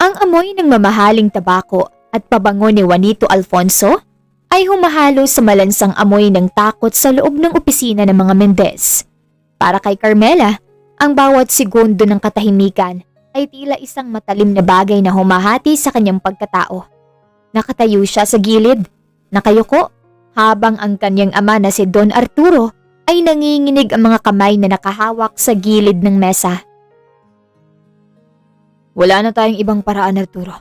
Ang amoy ng mamahaling tabako at pabango ni Juanito Alfonso ay humahalo sa malansang amoy ng takot sa loob ng opisina ng mga Mendez. Para kay Carmela, ang bawat segundo ng katahimikan ay tila isang matalim na bagay na humahati sa kanyang pagkatao. Nakatayo siya sa gilid, nakayuko, habang ang kanyang ama na si Don Arturo ay nanginginig ang mga kamay na nakahawak sa gilid ng mesa. Wala na tayong ibang paraan, Arturo.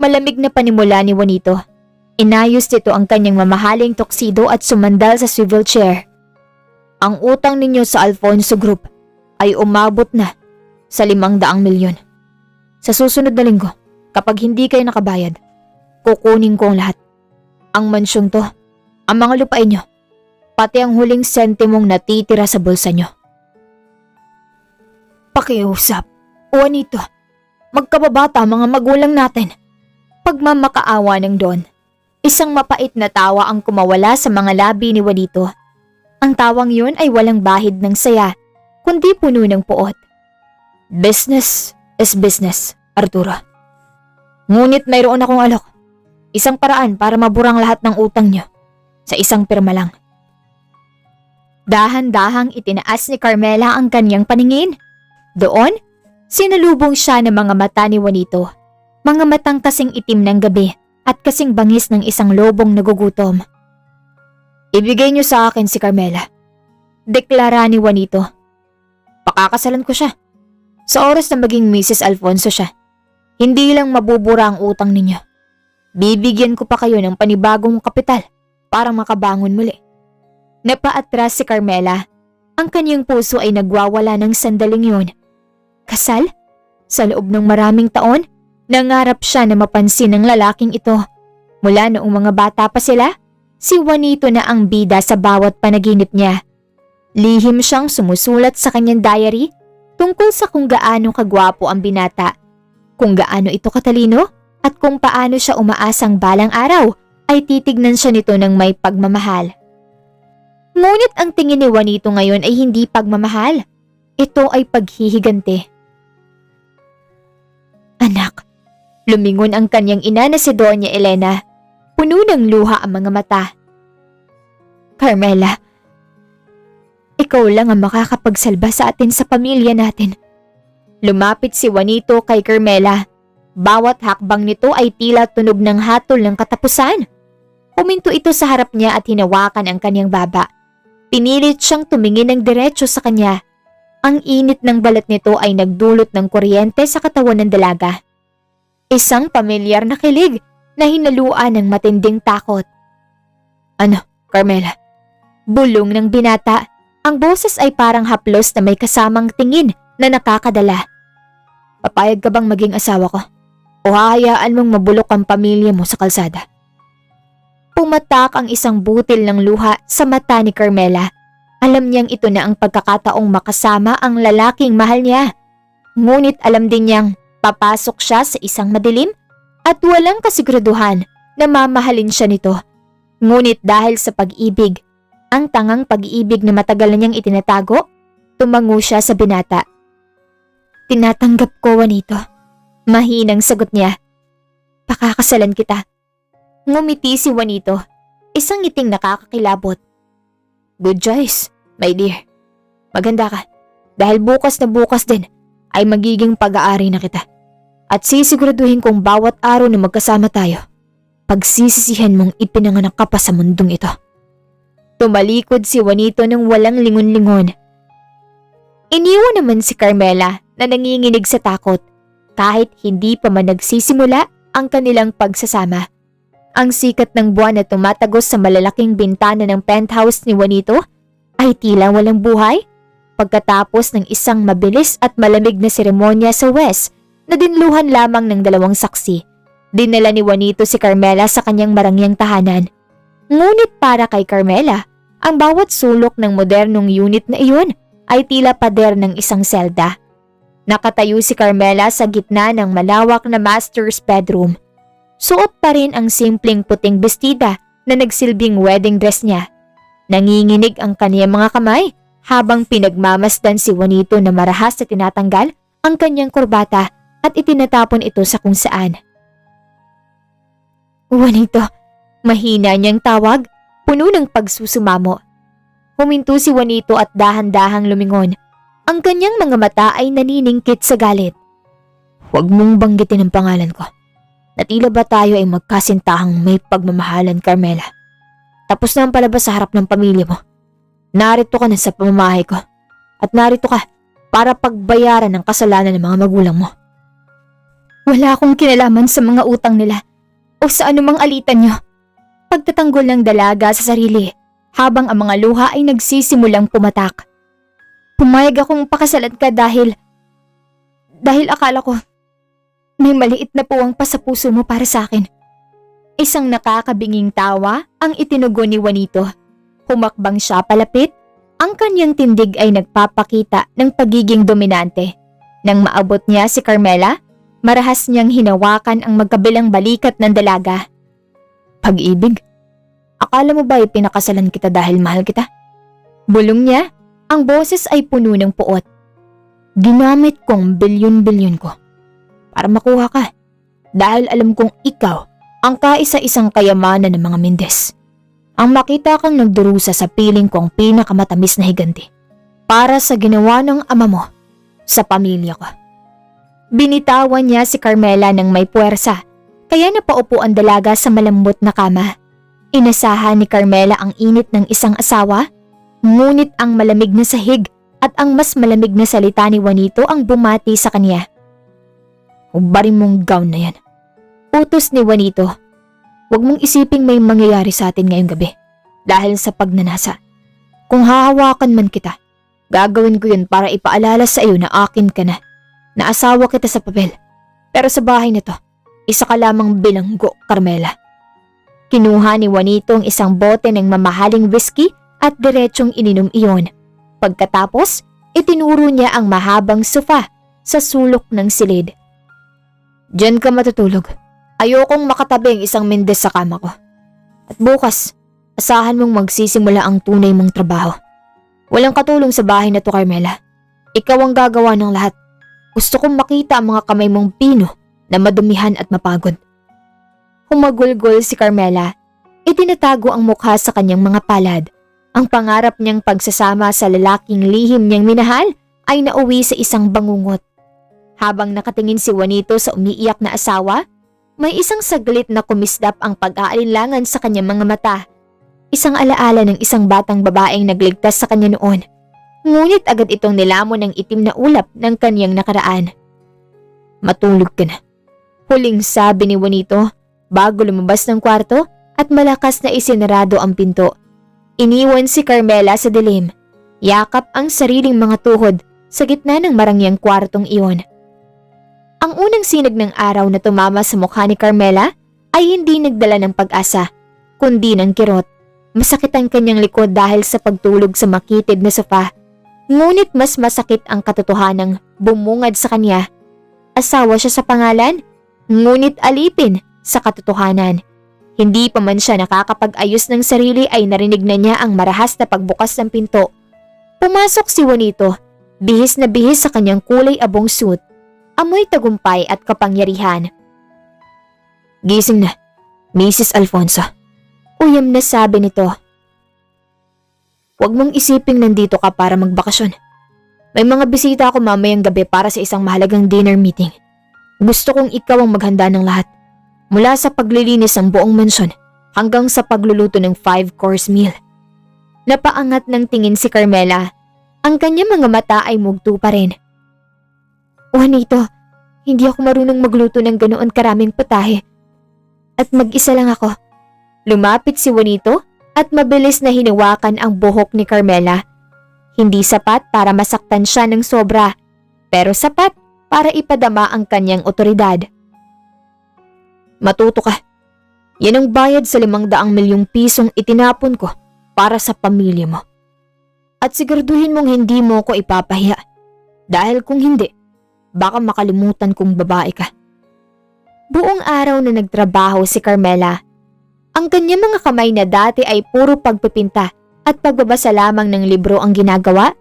Malamig na panimula ni Juanito. Inayos nito ang kanyang mamahaling tuxedo at sumandal sa swivel chair. Ang utang ninyo sa Alfonso Group ay umabot na sa 500 milyon. Sa susunod na linggo, kapag hindi kayo nakabayad, kukunin ko ang lahat. Ang mansyong to, ang mga lupain nyo, pati ang huling sentimong natitira sa bulsa nyo. Pakiusap, Juanito, magkababata mga magulang natin. Pagmamakaawa ng Don. Isang mapait na tawa ang kumawala sa mga labi ni Juanito. Ang tawang yun ay walang bahid ng saya, kundi puno ng puot. Business is business, Arturo. Ngunit mayroon akong alok. Isang paraan para maburang lahat ng utang nyo. Sa isang pirma lang. Dahan-dahang itinaas ni Carmela ang kanyang paningin. Doon, sinalubong siya ng mga mata ni Juanito. Mga matang kasing itim ng gabi at kasing bangis ng isang lobong nagugutom. Ibigay niyo sa akin si Carmela. Deklara ni Juanito. Pakakasalan ko siya. Sa oras na maging Mrs. Alfonso siya. Hindi lang mabubura ang utang ninyo. Bibigyan ko pa kayo ng panibagong kapital para makabangon muli. Napaatras si Carmela. Ang kanyang puso ay nagwawala ng sandaling yun. Kasal? Sa loob ng maraming taon, nangarap siya na mapansin ng lalaking ito. Mula noong mga bata pa sila, si Juanito na ang bida sa bawat panaginip niya. Lihim siyang sumusulat sa kanyang diary tungkol sa kung gaano kagwapo ang binata, kung gaano ito katalino, at kung paano siya umaasang balang araw ay titignan siya nito ng may pagmamahal. Ngunit ang tingin ni Juanito ngayon ay hindi pagmamahal. Ito ay paghihigante. Anak, lumingon ang kanyang ina na si Doña Elena. Puno ng luha ang mga mata. Carmela, ikaw lang ang makakapagsalba sa atin sa pamilya natin. Lumapit si Juanito kay Carmela. Bawat hakbang nito ay tila tunog ng hatol ng katapusan. Huminto ito sa harap niya at hinawakan ang kanyang baba. Pinilit siyang tumingin ng diretso sa kanya. Ang init ng balat nito ay nagdulot ng kuryente sa katawan ng dalaga. Isang pamilyar na kilig na hinaluan ng matinding takot. Ano, Carmela? Bulong ng binata. Ang boses ay parang haplos na may kasamang tingin na nakakadala. Papayag ka bang maging asawa ko? O hahayaan mong mabulok ang pamilya mo sa kalsada? Pumatak ang isang butil ng luha sa mata ni Carmela. Alam niyang ito na ang pagkakataong makasama ang lalaking mahal niya. Ngunit alam din niyang papasok siya sa isang madilim at walang kasiguraduhan na mamahalin siya nito. Ngunit dahil sa pag-ibig, ang tangang pag-ibig na matagal na niyang itinatago, tumango siya sa binata. Tinatanggap ko, Juanito. Mahinang sagot niya. Pakakasalan kita. Ngumiti si Juanito, isang ngiting nakakakilabot. Good choice, my dear. Maganda ka, dahil bukas na bukas din ay magiging pag-aari na kita. At sisiguraduhin kong bawat araw na magkasama tayo, pagsisisihan mong ipinanganak ka pa sa mundong ito. Tumalikod si Juanito ng walang lingon-lingon. Iniwan naman si Carmela na nanginginig sa takot kahit hindi pa man nagsisimula ang kanilang pagsasama. Ang sikat ng buwan na tumatagos sa malalaking bintana ng penthouse ni Juanito ay tila walang buhay pagkatapos ng isang mabilis at malamig na seremonya sa West na dinluhan lamang ng 2 saksi. Dinala ni Juanito si Carmela sa kanyang marangyang tahanan. Ngunit para kay Carmela, ang bawat sulok ng modernong unit na iyon ay tila pader ng isang selda. Nakatayo si Carmela sa gitna ng malawak na master's bedroom. Suot pa rin ang simpleng puting bestida na nagsilbing wedding dress niya. Nanginginig ang kaniyang mga kamay habang pinagmamasdan si Juanito na marahas na tinatanggal ang kanyang kurbata at itinatapon ito sa kung saan. Juanito, mahina niyang tawag, puno ng pagsusumamo. Huminto si Juanito at dahan-dahang lumingon. Ang kanyang mga mata ay naniningkit sa galit. Huwag mong banggitin ang pangalan ko. Na tila ba tayo ay magkasintahang may pagmamahalan, Carmela? Tapos na ang palabas sa harap ng pamilya mo. Narito ka na sa pamamahay ko. At narito ka para pagbayaran ng kasalanan ng mga magulang mo. Wala akong kinalaman sa mga utang nila o sa anumang alitan niyo. Pagtatanggol ng dalaga sa sarili habang ang mga luha ay nagsisimulang pumatak. Pumayag akong pakasalan ka dahil akala ko may maliit na puwang pa sa puso mo para sa akin. Isang nakakabinging tawa ang itinugon ni Juanito. Humakbang siya palapit. Ang kanyang tindig ay nagpapakita ng pagiging dominante. Nang maabot niya si Carmela, marahas niyang hinawakan ang magkabilang balikat ng dalaga. Pag-ibig? Akala mo ba pinakasalan kita dahil mahal kita? Bulong niya, ang boses ay puno ng puot. Ginamit kong bilyon-bilyon ko para makuha ka dahil alam kong ikaw ang kaisa-isang kayamanan ng mga Mendez. Ang makita kang nagdurusa sa piling kong pinakamatamis na higanti para sa ginawa ng ama mo sa pamilya ko. Binitawan niya si Carmela ng may puwersa, kaya napaupo ang dalaga sa malambot na kama. Inasahan ni Carmela ang init ng isang asawa, ngunit ang malamig na sahig at ang mas malamig na salita ni Juanito ang bumati sa kanya. Hubarin mong gown na yan. Utos ni Juanito. Huwag mong isiping may mangyayari sa atin ngayong gabi dahil sa pagnanasa. Kung hahawakan man kita, gagawin ko yun para ipaalala sa iyo na akin ka na asawa kita sa papel. Pero sa bahay nito, isa ka lamang bilanggo, Carmela. Kinuha ni Juanito ang isang bote ng mamahaling whiskey at diretsong ininom iyon. Pagkatapos, itinuro niya ang mahabang sofa sa sulok ng silid. Diyan ka matutulog. Ayokong makatabi ang isang Mendez sa kama ko. At bukas, asahan mong magsisimula ang tunay mong trabaho. Walang katulong sa bahay na to, Carmela. Ikaw ang gagawa ng lahat. Gusto kong makita ang mga kamay mong pino na madumihan at mapagod. Humagulgol si Carmela. Itinatago ang mukha sa kanyang mga palad. Ang pangarap niyang pagsasama sa lalaking lihim niyang minahal ay nauwi sa isang bangungot. Habang nakatingin si Juanito sa umiiyak na asawa, may isang saglit na kumislap ang pag-aalinlangan sa kanyang mga mata. Isang alaala ng isang batang babaeng nagligtas sa kanya noon. Ngunit agad itong nilamon ng itim na ulap ng kanyang nakaraan. Matulog ka na. Huling sabi ni Juanito bago lumabas ng kwarto at malakas na isinarado ang pinto. Iniwan si Carmela sa dilim. Yakap ang sariling mga tuhod sa gitna ng marangyang kwartong iyon. Ang unang sinag ng araw na tumama sa mukha ni Carmela ay hindi nagdala ng pag-asa, kundi ng kirot. Masakit ang kanyang likod dahil sa pagtulog sa makitid na sofa. Ngunit mas masakit ang katotohanang bumungad sa kanya. Asawa siya sa pangalan, ngunit alipin sa katotohanan. Hindi pa man siya nakakapag-ayos ng sarili ay narinig na niya ang marahas na pagbukas ng pinto. Pumasok si Juanito, bihis na bihis sa kanyang kulay abong suit. Amoy tagumpay at kapangyarihan. Gising na, Mrs. Alfonso. Uyam na sabi nito. Huwag mong isiping nandito ka para magbakasyon. May mga bisita ako mamayang gabi para sa isang mahalagang dinner meeting. Gusto kong ikaw ang maghanda ng lahat. Mula sa paglilinis ng buong mansyon hanggang sa pagluluto ng 5-course meal. Napaangat ng tingin si Carmela. Ang kanyang mga mata ay mugto pa rin. Juanito, hindi ako marunong magluto ng ganoon karaming putahe. At mag-isa lang ako. Lumapit si Juanito at mabilis na hinawakan ang buhok ni Carmela. Hindi sapat para masaktan siya ng sobra, pero sapat para ipadama ang kanyang otoridad. Matuto ka. Yan ang bayad sa 500 milyong pisong itinapon ko para sa pamilya mo. At siguraduhin mong hindi mo ko ipapahiya. Dahil kung hindi, baka makalimutan kong babae ka. Buong araw na nagtrabaho si Carmela. Ang kanyang mga kamay na dati ay puro pagpipinta at pagbabasa lamang ng libro ang ginagawa,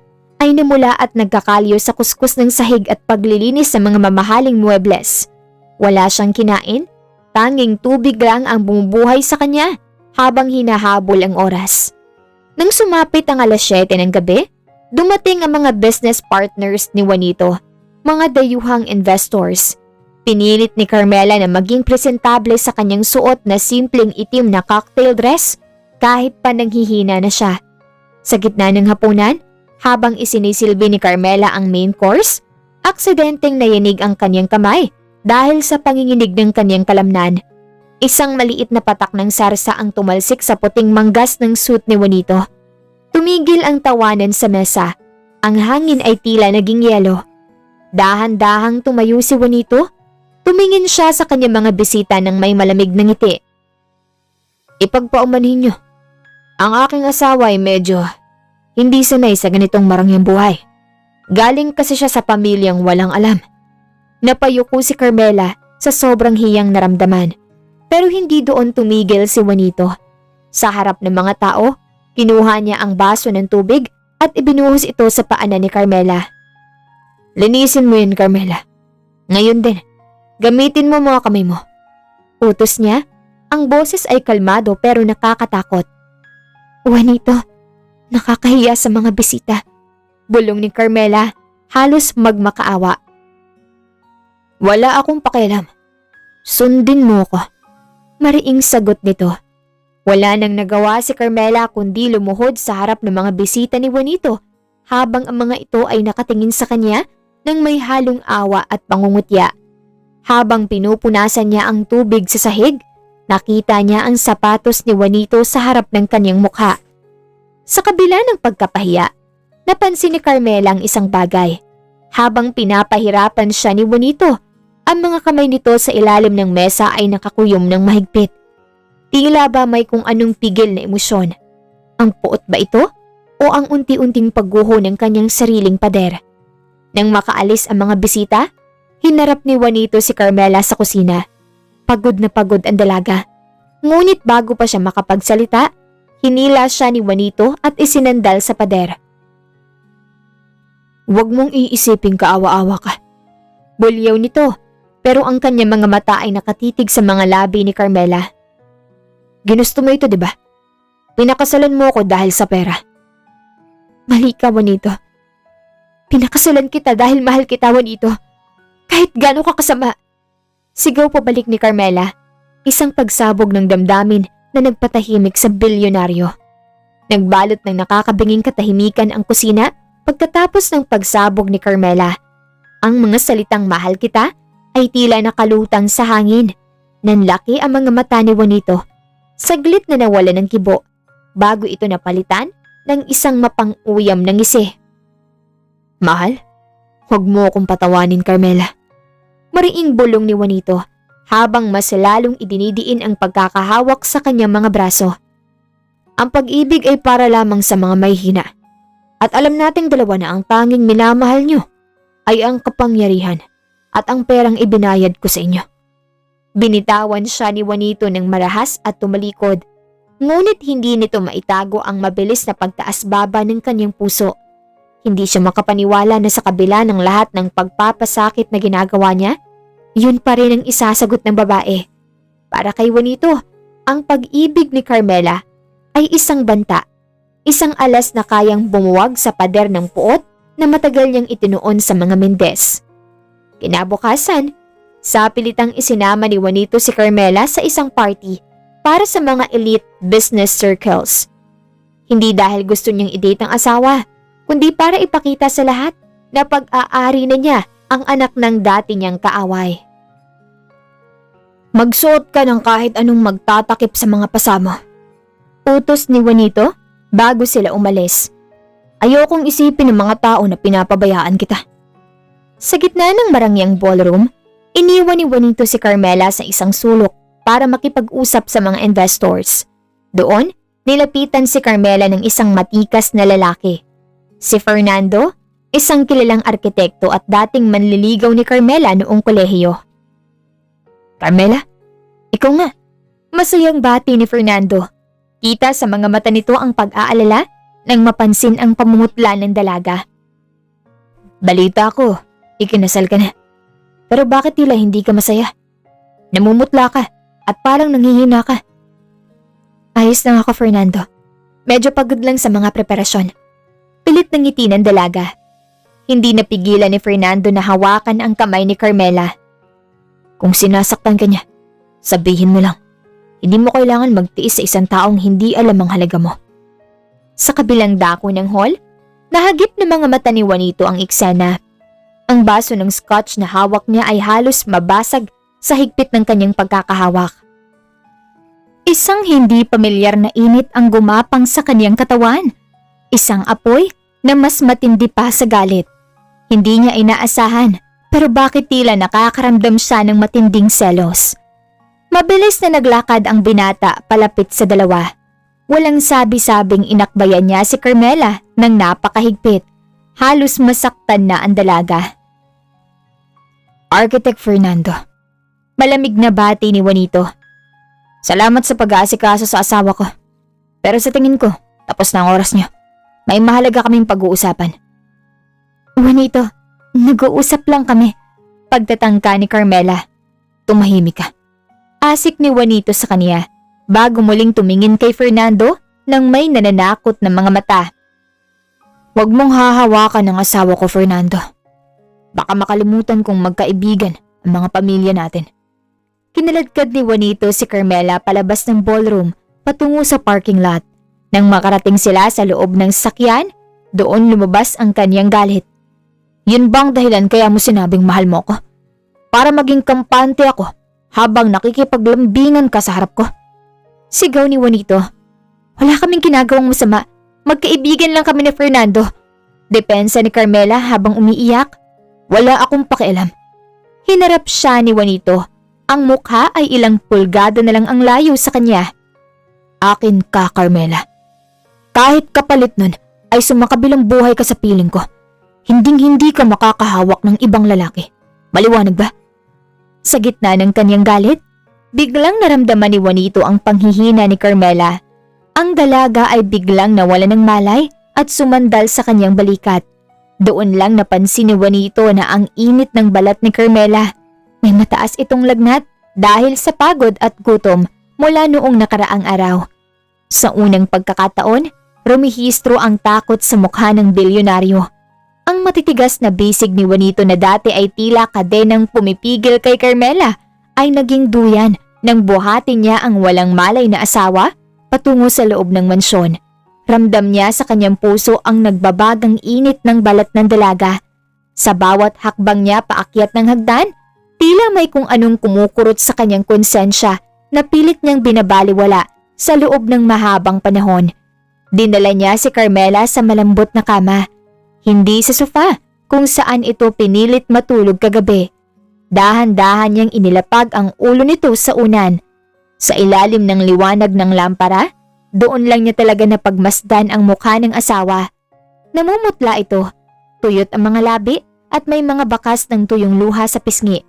ay namula at nagkakalyo sa kuskus ng sahig at paglilinis sa mga mamahaling muebles. Wala siyang kinain, tanging tubig lang ang bumubuhay sa kanya habang hinahabol ang oras. Nang sumapit ang 7:00 ng gabi, dumating ang mga business partners ni Juanito, mga dayuhang investors. Pinilit ni Carmela na maging presentable sa kanyang suot na simpleng itim na cocktail dress kahit pa nanghihina na siya. Sa gitna ng hapunan, habang isinisilbi ni Carmela ang main course, aksidenteng nayanig ang kanyang kamay dahil sa panginginig ng kanyang kalamnan. Isang maliit na patak ng sarsa ang tumalsik sa puting manggas ng suit ni Juanito. Tumigil ang tawanan sa mesa. Ang hangin ay tila naging yelo. Dahan-dahang tumayo si Juanito. Tumingin siya sa kanyang mga bisita ng may malamig na ngiti. Ipagpaumanhin niyo. Ang aking asawa ay medyo hindi sanay sa ganitong marangyang buhay. Galing kasi siya sa pamilyang walang alam. Napayuko si Carmela sa sobrang hiyang naramdaman. Pero hindi doon tumigil si Juanito. Sa harap ng mga tao, kinuha niya ang baso ng tubig at ibinuhos ito sa paanan ni Carmela. Linisin mo yun, Carmela. Ngayon din. Gamitin mo mga kamay mo. Utos niya. Ang boses ay kalmado pero nakakatakot. Juanito, nakakahiya sa mga bisita. Bulong ni Carmela, halos magmakaawa. Wala akong pakialam. Sundin mo ko. Mariing sagot nito. Wala nang nagawa si Carmela kundi lumuhod sa harap ng mga bisita ni Juanito habang ang mga ito ay nakatingin sa kanya ng may halong awa at pangungutya. Habang pinupunasan niya ang tubig sa sahig, nakita niya ang sapatos ni Juanito sa harap ng kanyang mukha. Sa kabila ng pagkapahiya, napansin ni Carmela ang isang bagay. Habang pinapahirapan siya ni Juanito, ang mga kamay nito sa ilalim ng mesa ay nakakuyom ng mahigpit. Tila ba may kung anong pigil na emosyon? Ang puot ba ito? O ang unti-unting pagguho ng kanyang sariling pader? Nang makaalis ang mga bisita, hinarap ni Juanito si Carmela sa kusina. Pagod na pagod ang dalaga. Ngunit bago pa siya makapagsalita, hinila siya ni Juanito at isinandal sa pader. Huwag mong iisiping kaawa-awa ka. Bulyaw nito, pero ang kanyang mga mata ay nakatitig sa mga labi ni Carmela. Ginusto mo ito, di ba? Pinakasalan mo ako dahil sa pera. Mali ka, Juanito. Pinakasalan kita dahil mahal kita, Juanito. Kahit gaano ka kasama. Sigaw pabalik ni Carmela, isang pagsabog ng damdamin na nagpatahimik sa bilyonaryo. Nagbalot ng nakakabinging katahimikan ang kusina pagkatapos ng pagsabog ni Carmela. Ang mga salitang mahal kita ay tila nakalutang sa hangin. Nanlaki ang mga mata ni Juanito. Saglit na nawala ng kibo bago ito napalitan ng isang mapang-uyam na ngisi. Mahal? Huwag mo akong patawanin, Carmela. Mariing bulong ni Juanito habang mas lalong idinidiin ang pagkakahawak sa kanyang mga braso. Ang pag-ibig ay para lamang sa mga may hina. At alam nating dalawa na ang tanging minamahal nyo ay ang kapangyarihan at ang perang ibinayad ko sa inyo. Binitawan siya ni Juanito ng marahas at tumalikod. Ngunit hindi nito maitago ang mabilis na pagtaas-baba ng kanyang puso. Hindi siya makapaniwala na sa kabila ng lahat ng pagpapasakit na ginagawa niya, yun pa rin ang isasagot ng babae. Para kay Juanito, ang pag-ibig ni Carmela ay isang banta, isang alas na kayang bumuwag sa pader ng puot na matagal niyang itinuon sa mga Mendez. Kinabukasan, sa pilitang isinama ni Juanito si Carmela sa isang party para sa mga elite business circles. Hindi dahil gusto niyang i-date ang asawa, kundi para ipakita sa lahat na pag-aari na niya ang anak ng dati niyang kaaway. Magsuot ka ng kahit anong magtatakip sa mga pasama. Utos ni Juanito bago sila umalis. Ayokong isipin ng mga tao na pinapabayaan kita. Sa gitna ng marangyang ballroom, iniwan ni Juanito si Carmela sa isang sulok para makipag-usap sa mga investors. Doon, nilapitan si Carmela ng isang matikas na lalaki. Si Fernando, isang kilalang arkitekto at dating manliligaw ni Carmela noong kolehiyo. Carmela, ikaw nga. Masayang bati ni Fernando. Kita sa mga mata nito ang pag-aalala nang mapansin ang pamumutla ng dalaga. Balita ko, ikinasal ka na. Pero bakit tila hindi ka masaya? Namumutla ka at parang nanghihina ka. Ayos lang ako, Fernando. Medyo pagod lang sa mga preparasyon. Pilit ng ngiti ng dalaga. Hindi napigilan ni Fernando na hawakan ang kamay ni Carmela. Kung sinasaktan ka niya, sabihin mo lang. Hindi mo kailangan magtiis sa isang taong hindi alam ang halaga mo. Sa kabilang dako ng hall, nahagip ng mga mata ni Juanito ang eksena. Ang baso ng scotch na hawak niya ay halos mabasag sa higpit ng kanyang pagkakahawak. Isang hindi pamilyar na init ang gumapang sa kanyang katawan. Isang apoy na mas matindi pa sa galit. Hindi niya inaasahan, pero bakit tila nakakaramdam siya ng matinding selos. Mabilis na naglakad ang binata palapit sa dalawa. Walang sabi-sabing inakbayan niya si Carmela ng napakahigpit. Halos masaktan na ang dalaga. Architect Fernando. Malamig na bati ni Juanito. Salamat sa pag-aasikaso sa asawa ko. Pero sa tingin ko, tapos na ang oras niyo. May mahalaga kaming pag-uusapan. Juanito, nag-uusap lang kami. Pagtatangka ni Carmela. Tumahimik ka. Asik ni Juanito sa kaniya bago muling tumingin kay Fernando nang may nananakot na mga mata. Huwag mong hahawakan ang asawa ko, Fernando. Baka makalimutan kong magkaibigan ang mga pamilya natin. Kinaladkad ni Juanito si Carmela palabas ng ballroom patungo sa parking lot. Nang makarating sila sa loob ng sasakyan, doon lumabas ang kanyang galit. Yun bang dahilan kaya mo sinabing mahal mo ko? Para maging kampante ako habang nakikipaglambingan ka sa harap ko? Sigaw ni Juanito. Wala kaming ginagawang masama. Magkaibigan lang kami ni Fernando. Depensa ni Carmela habang umiiyak. Wala akong pakialam. Hinarap siya ni Juanito. Ang mukha ay ilang pulgada na lang ang layo sa kanya. Akin ka, Carmela. Kahit kapalit nun ay sumakabilang buhay ka sa piling ko. Hinding-hindi ka makakahawak ng ibang lalaki. Maliwanag ba? Sa gitna ng kanyang galit, biglang naramdaman ni Juanito ang panghihina ni Carmela. Ang dalaga ay biglang nawala ng malay at sumandal sa kanyang balikat. Doon lang napansin ni Juanito na ang init ng balat ni Carmela. May mataas itong lagnat dahil sa pagod at gutom mula noong nakaraang araw. Sa unang pagkakataon, rumihistro ang takot sa mukha ng bilyonaryo. Ang matitigas na bisig ni Juanito na dati ay tila kadenang pumipigil kay Carmela ay naging duyan nang buhatin niya ang walang malay na asawa patungo sa loob ng mansyon. Ramdam niya sa kanyang puso ang nagbabagang init ng balat ng dalaga. Sa bawat hakbang niya paakyat ng hagdan, tila may kung anong kumukurot sa kanyang konsensya na pilit niyang binabaliwala sa loob ng mahabang panahon. Dinala niya si Carmela sa malambot na kama. Hindi sa sofa kung saan ito pinilit matulog kagabi. Dahan-dahan niyang inilapag ang ulo nito sa unan. Sa ilalim ng liwanag ng lampara, doon lang niya talaga napagmasdan ang mukha ng asawa. Namumutla ito, tuyot ang mga labi at may mga bakas ng tuyong luha sa pisngi.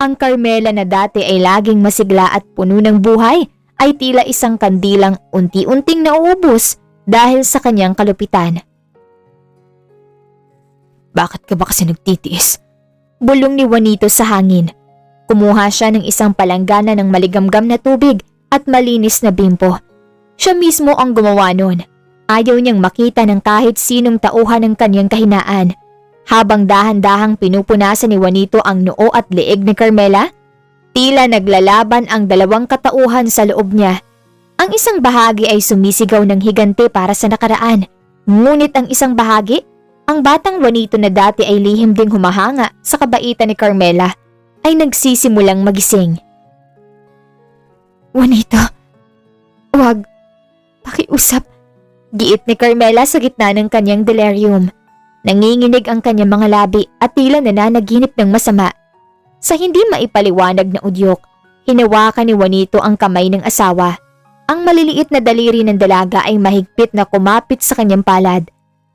Ang Carmela na dati ay laging masigla at puno ng buhay ay tila isang kandilang unti-unting nauubos dahil sa kanyang kalupitan. Bakit ka ba kasi nagtitiis? Bulong ni Juanito sa hangin. Kumuha siya ng isang palanggana ng maligamgam na tubig at malinis na bimpo. Siya mismo ang gumawa nun. Ayaw niyang makita ng kahit sinong tauhan ng kanyang kahinaan. Habang dahan-dahang pinupunasan ni Juanito ang noo at leeg ni Carmela, tila naglalaban ang dalawang katauhan sa loob niya. Ang isang bahagi ay sumisigaw ng higante para sa nakaraan. Ngunit ang isang bahagi, ang batang Juanito na dati ay lihim ding humahanga sa kabaitan ni Carmela, ay nagsisimulang magising. Juanito, wag, pakiusap, giit ni Carmela sa gitna ng kanyang delirium. Nanginginig ang kanyang mga labi at tila nananaginip ng masama. Sa hindi maipaliwanag na udyok, hinawakan ni Juanito ang kamay ng asawa. Ang maliliit na daliri ng dalaga ay mahigpit na kumapit sa kanyang palad.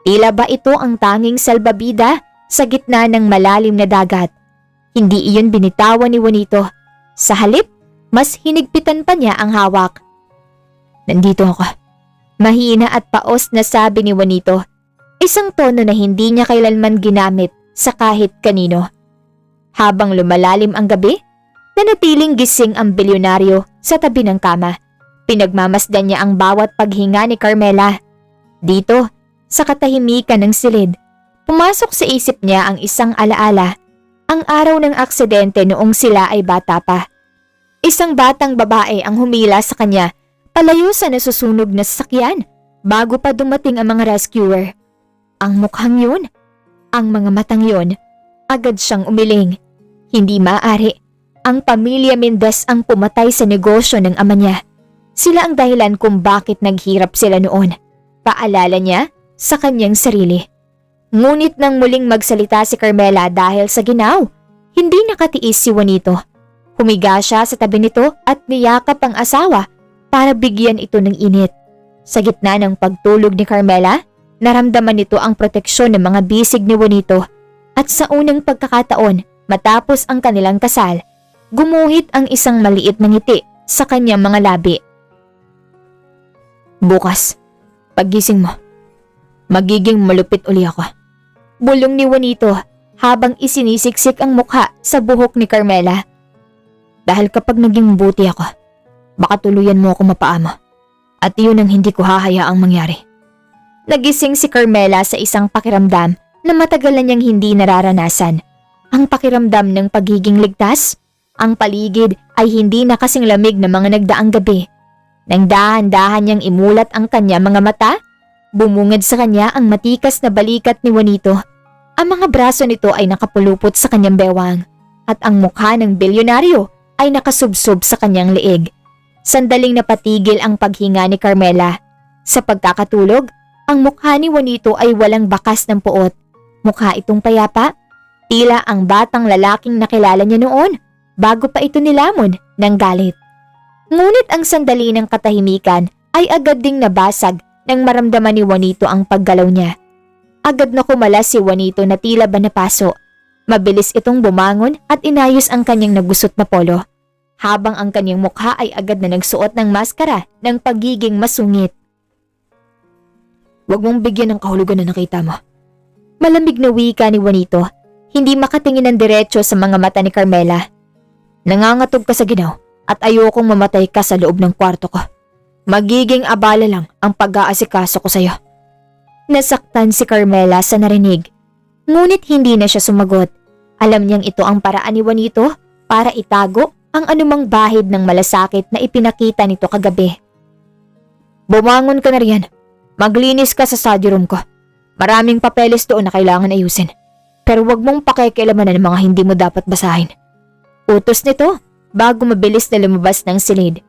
Tila ba ito ang tanging salbabida sa gitna ng malalim na dagat? Hindi iyon binitawan ni Juanito. Sa halip, mas hinigpitan pa niya ang hawak. Nandito ako. Mahina at paos na sabi ni Juanito. Isang tono na hindi niya kailanman ginamit sa kahit kanino. Habang lumalalim ang gabi, nanatiling gising ang bilyonaryo sa tabi ng kama. Pinagmamasdan niya ang bawat paghinga ni Carmela. Dito, sa katahimikan ng silid, pumasok sa isip niya ang isang alaala, ang araw ng aksidente noong sila ay bata pa. Isang batang babae ang humila sa kanya palayo sa nasusunog na sasakyan bago pa dumating ang mga rescuer. Ang mukhang yun, ang mga matang yun, agad siyang umiling. Hindi maaari. Ang pamilya Mendez ang pumatay sa negosyo ng ama niya. Sila ang dahilan kung bakit naghirap sila noon. Paalala niya sa kanyang sarili. Ngunit nang muling magsalita si Carmela dahil sa ginaw, hindi nakatiis si Juanito. Humiga siya sa tabi nito at niyakap ang asawa para bigyan ito ng init. Sa gitna ng pagtulog ni Carmela, naramdaman nito ang proteksyon ng mga bisig ni Juanito at sa unang pagkakataon matapos ang kanilang kasal, gumuhit ang isang maliit na ngiti sa kanyang mga labi. Bukas, paggising mo, magiging malupit uli ako. Bulong ni Juanito habang isinisiksik ang mukha sa buhok ni Carmela. Dahil kapag naging buti ako, baka tuluyan mo ako mapaamo. At yun ang hindi ko hahayaang mangyari. Nagising si Carmela sa isang pakiramdam na matagal na niyang hindi nararanasan. Ang pakiramdam ng pagiging ligtas. Ang paligid ay hindi na kasing lamig na mga nagdaang gabi. Nang dahan-dahan niyang imulat ang kanya mga mata, bumungad sa kanya ang matikas na balikat ni Juanito. Ang mga braso nito ay nakapulupot sa kanyang bewang at ang mukha ng bilyonaryo ay nakasubsob sa kanyang leeg. Sandaling napatigil ang paghinga ni Carmela. Sa pagkakatulog, ang mukha ni Juanito ay walang bakas ng puot. Mukha itong payapa, tila ang batang lalaking nakilala niya noon bago pa ito nilamon ng galit. Ngunit ang sandali ng katahimikan ay agad ding nabasag nang maramdaman ni Juanito ang paggalaw niya. Agad na kumalas si Juanito na tila ba napaso. Mabilis itong bumangon at inayos ang kanyang nagusot na polo, habang ang kanyang mukha ay agad na nagsuot ng maskara ng pagiging masungit. Huwag mong bigyan ng kahulugan na nakita mo. Malamig na wika ni Juanito, hindi makatingin ng diretso sa mga mata ni Carmela. Nangangatog ka sa ginaw at ayokong mamatay ka sa loob ng kwarto ko. Magiging abala lang ang pag-aasikaso ko sa'yo. Nasaktan si Carmela sa narinig. Ngunit hindi na siya sumagot. Alam niyang ito ang paraan ni Juanito para itago ang anumang bahid ng malasakit na ipinakita nito kagabi. Bumangon ka na riyan. Maglinis ka sa study room ko. Maraming papeles doon na kailangan ayusin. Pero wag mong pakikialaman ng mga hindi mo dapat basahin. Utos nito bago mabilis na lumabas ng silid.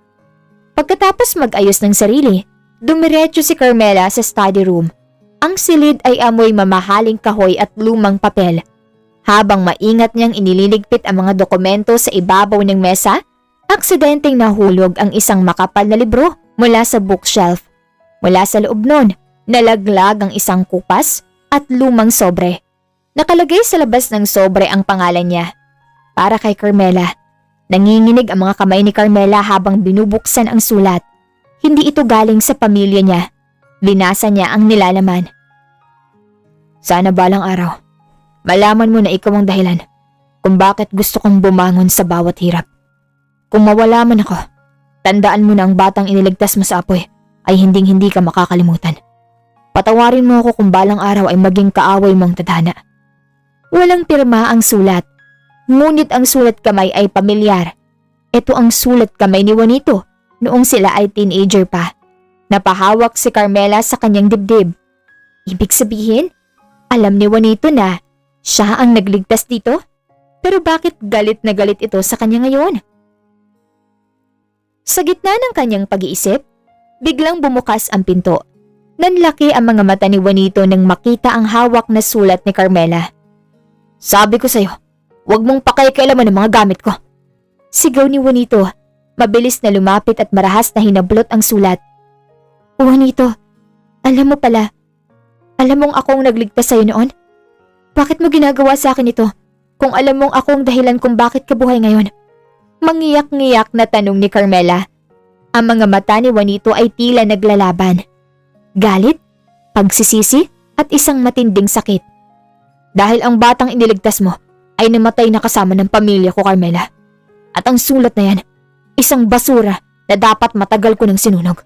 Pagkatapos mag-ayos ng sarili, dumiretso si Carmela sa study room. Ang silid ay amoy mamahaling kahoy at lumang papel. Habang maingat niyang inililigpit ang mga dokumento sa ibabaw ng mesa, aksidenteng nahulog ang isang makapal na libro mula sa bookshelf. Mula sa loob nun, nalaglag ang isang kupas at lumang sobre. Nakalagay sa labas ng sobre ang pangalan niya. Para kay Carmela. Nanginginig ang mga kamay ni Carmela habang binubuksan ang sulat. Hindi ito galing sa pamilya niya. Binasa niya ang nilalaman. Sana balang araw, malaman mo na ikaw ang dahilan kung bakit gusto kong bumangon sa bawat hirap. Kung mawala man ako, tandaan mo na ang batang iniligtas mo sa apoy ay hinding-hindi ka makakalimutan. Patawarin mo ako kung balang araw ay maging kaaway mong tadhana. Walang pirma ang sulat. Ngunit ang sulat kamay ay pamilyar. Ito ang sulat kamay ni Juanito noong sila ay teenager pa. Napahawak si Carmela sa kanyang dibdib. Ibig sabihin, alam ni Juanito na siya ang nagligtas dito? Pero bakit galit na galit ito sa kanya ngayon? Sa gitna ng kanyang pag-iisip, biglang bumukas ang pinto. Nanlaki ang mga mata ni Juanito nang makita ang hawak na sulat ni Carmela. Sabi ko sa'yo, huwag mong pakikialaman ng mga gamit ko. Sigaw ni Juanito, mabilis na lumapit at marahas na hinablot ang sulat. Juanito, alam mo pala, alam mong akong nagligtas sa'yo noon? Bakit mo ginagawa sa akin ito kung alam mong akong dahilan kung bakit ka buhay ngayon? Mangiyak-ngiyak na tanong ni Carmela. Ang mga mata ni Juanito ay tila naglalaban. Galit, pagsisisi at isang matinding sakit. Dahil ang batang iniligtas mo ay namatay na kasama ng pamilya ko, Carmela. At ang sulat na yan, isang basura na dapat matagal ko ng sinunog.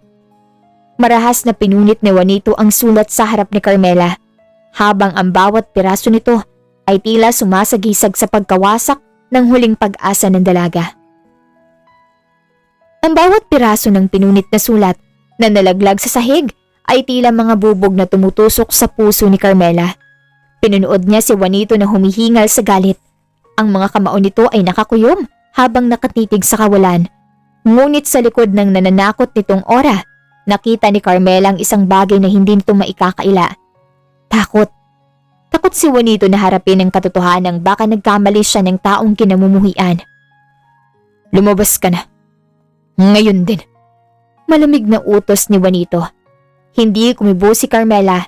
Marahas na pinunit ni Juanito ang sulat sa harap ni Carmela, habang ang bawat piraso nito ay tila sumasagisag sa pagkawasak ng huling pag-asa ng dalaga. Ang bawat piraso ng pinunit na sulat na nalaglag sa sahig ay tila mga bubog na tumutusok sa puso ni Carmela. Pinunood niya si Juanito na humihingal sa galit. Ang mga kamao nito ay nakakuyom habang nakatitig sa kawalan. Ngunit sa likod ng nananakot nitong ora, nakita ni Carmela ang isang bagay na hindi nito maikakaila. Takot. Takot si Juanito na harapin ang katotohanang baka nagkamali siya ng taong kinamumuhian. Lumabas ka na. Ngayon din. Malamig na utos ni Juanito. Hindi kumibo si Carmela.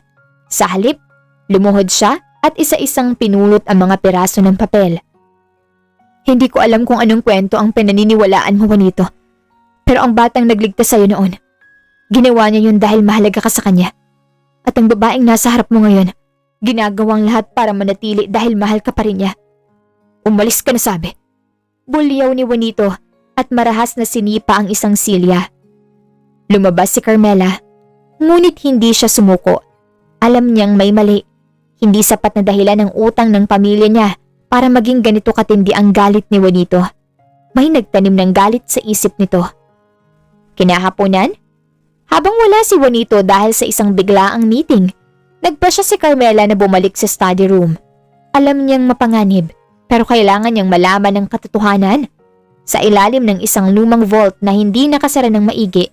Sa halip, lumuhod siya at isa-isang pinulot ang mga piraso ng papel. Hindi ko alam kung anong kwento ang pinaniniwalaan mo, Juanito. Pero ang batang nagligtas sa'yo noon, ginawa niya yun dahil mahalaga ka sa kanya. At ang babaeng nasa harap mo ngayon, ginagawang lahat para manatili dahil mahal ka pa rin niya. Umalis ka na, sabi. Bulyaw ni Juanito at marahas na sinipa ang isang silya. Lumabas si Carmela, ngunit hindi siya sumuko. Alam niyang may mali. Hindi sapat na dahilan ng utang ng pamilya niya para maging ganito katindi ang galit ni Juanito. May nagtanim ng galit sa isip nito. Kinahaponan, habang wala si Juanito dahil sa isang biglaang meeting, nagpa siya si Carmela na bumalik sa study room. Alam niyang mapanganib, pero kailangan niyang malaman ang katotohanan. Sa ilalim ng isang lumang vault na hindi nakasara ng maigi,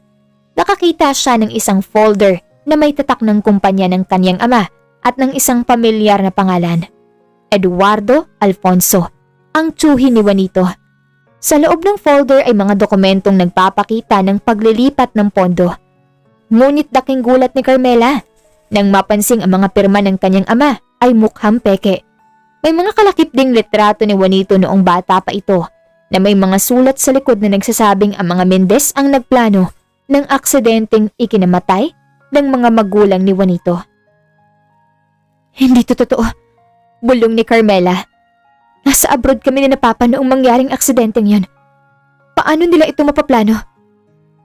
nakakita siya ng isang folder na may tatak ng kumpanya ng kanyang ama at ng isang pamilyar na pangalan. Eduardo Alfonso, ang tsuhin ni Juanito. Sa loob ng folder ay mga dokumentong nagpapakita ng paglilipat ng pondo. Ngunit daking gulat ni Carmela nang mapansing ang mga pirma ng kanyang ama ay mukhang peke. May mga kalakip ding litrato ni Juanito noong bata pa ito na may mga sulat sa likod na nagsasabing ang mga Mendez ang nagplano ng aksidenteng ikinamatay ng mga magulang ni Juanito. Hindi to totoo, bulong ni Carmela. Nasa abroad kami na napapa noong mangyaring aksidenteng yon. Paano nila ito mapaplano?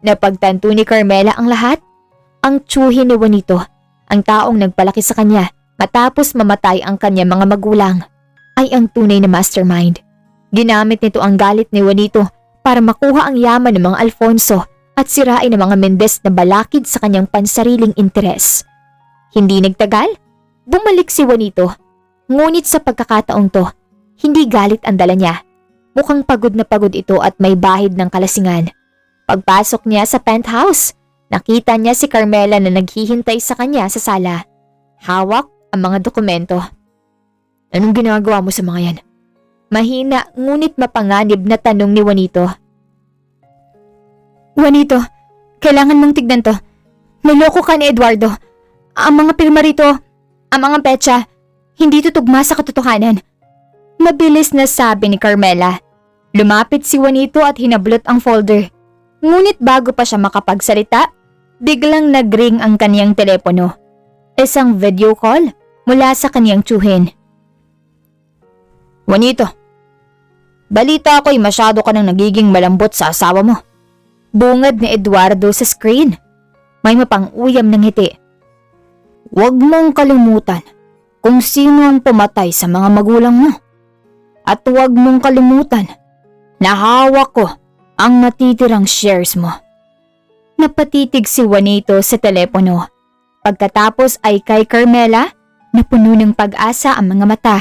Napagtanto ni Carmela ang lahat. Ang tsuhin ni Juanito, ang taong nagpalaki sa kanya matapos mamatay ang kanya mga magulang, ay ang tunay na mastermind. Ginamit nito ang galit ni Juanito para makuha ang yaman ng mga Alfonso at sirain ang mga Mendez na balakid sa kanyang pansariling interes. Hindi nagtagal, bumalik si Juanito. Ngunit sa pagkakataong to, hindi galit ang dala niya. Mukhang pagod na pagod ito at may bahid ng kalasingan. Pagpasok niya sa penthouse, nakita niya si Carmela na naghihintay sa kanya sa sala. Hawak ang mga dokumento. Anong ginagawa mo sa mga yan? Mahina ngunit mapanganib na tanong ni Juanito. Juanito, kailangan mong tignan to. Niloko ka ni Eduardo. Ang mga pirma rito, ang mga petsa, hindi tutugma sa katotohanan. Mabilis na sabi ni Carmela. Lumapit si Juanito at hinablot ang folder. Ngunit bago pa siya makapagsalita, biglang nagring ang kaniyang telepono. Isang video call mula sa kaniyang tsuhin. Juanito, balita ako'y masyado ka nang nagiging malambot sa asawa mo. Bungad ni Eduardo sa screen. May mapang-uyam ng ngiti. Huwag mong kalimutan kung sino ang pumatay sa mga magulang mo. At huwag mong kalimutan na hawak ko ang natitirang shares mo. Napatitig si Juanito sa telepono. Pagkatapos ay kay Carmela na puno ng pag-asa ang mga mata.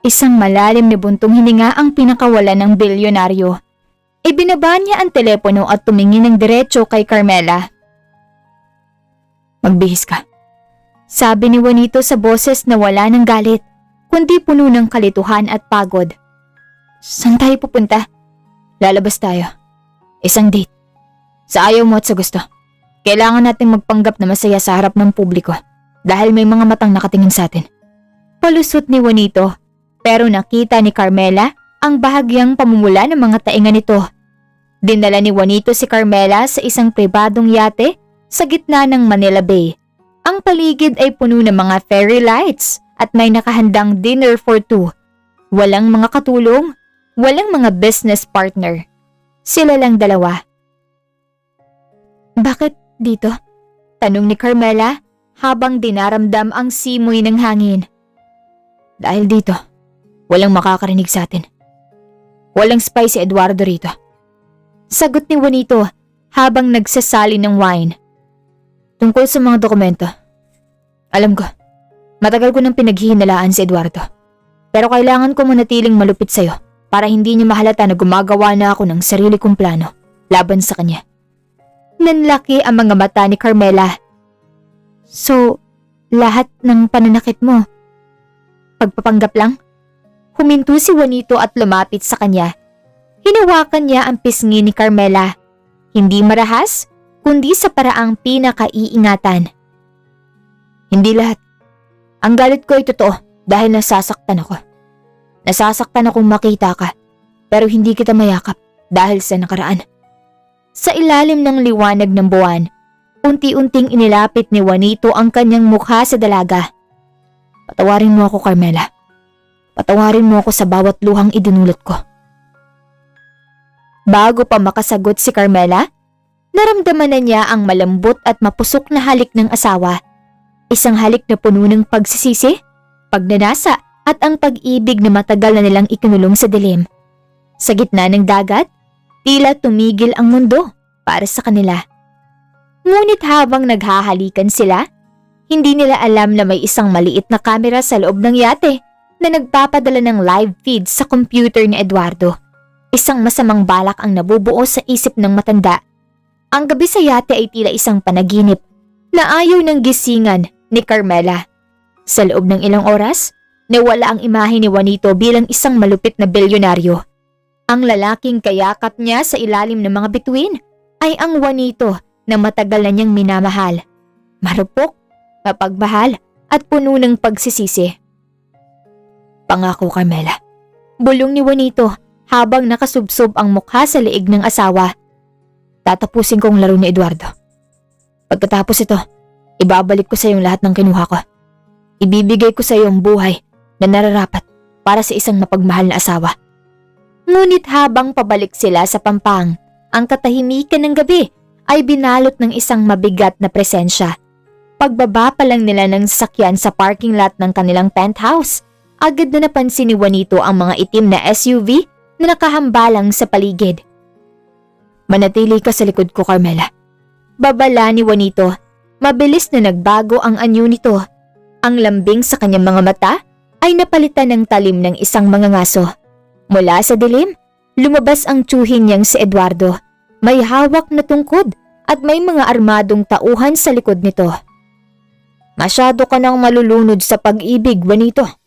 Isang malalim na buntong hininga ang pinakawala ng bilyonaryo. Ibinaba niya ang telepono at tumingin ng diretso kay Carmela. Magbihis ka, sabi ni Juanito sa boses na wala ng galit, kundi puno ng kalituhan at pagod. Saan tayo pupunta? Lalabas tayo. Isang date. Sa ayaw mo at sa gusto. Kailangan nating magpanggap na masaya sa harap ng publiko dahil may mga matang nakatingin sa atin. Palusot ni Juanito, pero nakita ni Carmela ang bahagyang pamumula ng mga tainga nito. Dinala ni Juanito si Carmela sa isang pribadong yate sa gitna ng Manila Bay. Ang paligid ay puno ng mga fairy lights at may nakahandang dinner for two. Walang mga katulong, walang mga business partner. Sila lang dalawa. Bakit dito? Tanong ni Carmela habang dinaramdam ang simoy ng hangin. Dahil dito, walang makakarinig sa atin. Walang spy si Eduardo rito. Sagot ni Juanito habang nagsasali ng wine. Tungkol sa mga dokumento, alam ko, matagal ko nang pinaghihinalaan si Eduardo. Pero kailangan ko manatiling malupit sa'yo para hindi niya mahalata na gumagawa na ako ng sarili kong plano laban sa kanya. Nanlaki ang mga mata ni Carmela. So, lahat ng pananakit mo, pagpapanggap lang? Huminto si Juanito at lumapit sa kanya. Hinawakan niya ang pisngi ni Carmela. Hindi marahas, kundi sa paraang pinakaiingatan. Hindi lahat. Ang galit ko ay totoo dahil nasasaktan ako. Nasasaktan akong makita ka, pero hindi kita mayakap dahil sa nakaraan. Sa ilalim ng liwanag ng buwan, unti-unting inilapit ni Juanito ang kanyang mukha sa dalaga. Patawarin mo ako, Carmela. Patawarin mo ako sa bawat luhang idinulot ko. Bago pa makasagot si Carmela, naramdaman na niya ang malambot at mapusok na halik ng asawa. Isang halik na puno ng pagsisisi, pagnanasa at ang pag-ibig na matagal na nilang ikinulong sa dilim. Sa gitna ng dagat, tila tumigil ang mundo para sa kanila. Ngunit habang naghahalikan sila, hindi nila alam na may isang maliit na kamera sa loob ng yate na nagpapadala ng live feed sa computer ni Eduardo. Isang masamang balak ang nabubuo sa isip ng matanda. Ang gabi sa yate ay tila isang panaginip na ayaw ng gisingan ni Carmela. Sa loob ng ilang oras, nawala ang imahe ni Juanito bilang isang malupit na bilyonaryo. Ang lalaking kayakap niya sa ilalim ng mga bituin ay ang Juanito na matagal na niyang minamahal. Marupok, mapagmahal at puno ng pagsisisi. Pangako, Carmela. Bulong ni Juanito habang nakasubsob ang mukha sa liig ng asawa. Tatapusin ko ang laro ni Eduardo. Pagkatapos ito, ibabalik ko sa iyo lahat ng kinuha ko. Ibibigay ko sa iyo ang buhay na nararapat para sa isang mapagmahal na asawa. Ngunit habang pabalik sila sa Pampang, ang katahimikan ng gabi ay binalot ng isang mabigat na presensya. Pagbaba pa lang nila ng sasakyan sa parking lot ng kanilang penthouse, agad na napansin ni Juanito ang mga itim na SUV na nakahambalang sa paligid. Manatili ka sa likod ko, Carmela. Babala ni Juanito. Mabilis na nagbago ang anyo nito. Ang lambing sa kanyang mga mata ay napalitan ng talim ng isang mangangaso. Mula sa dilim, lumabas ang tsuhin niyang si Eduardo. May hawak na tungkod at may mga armadong tauhan sa likod nito. Masyado ka nang malulunod sa pag-ibig, Juanito.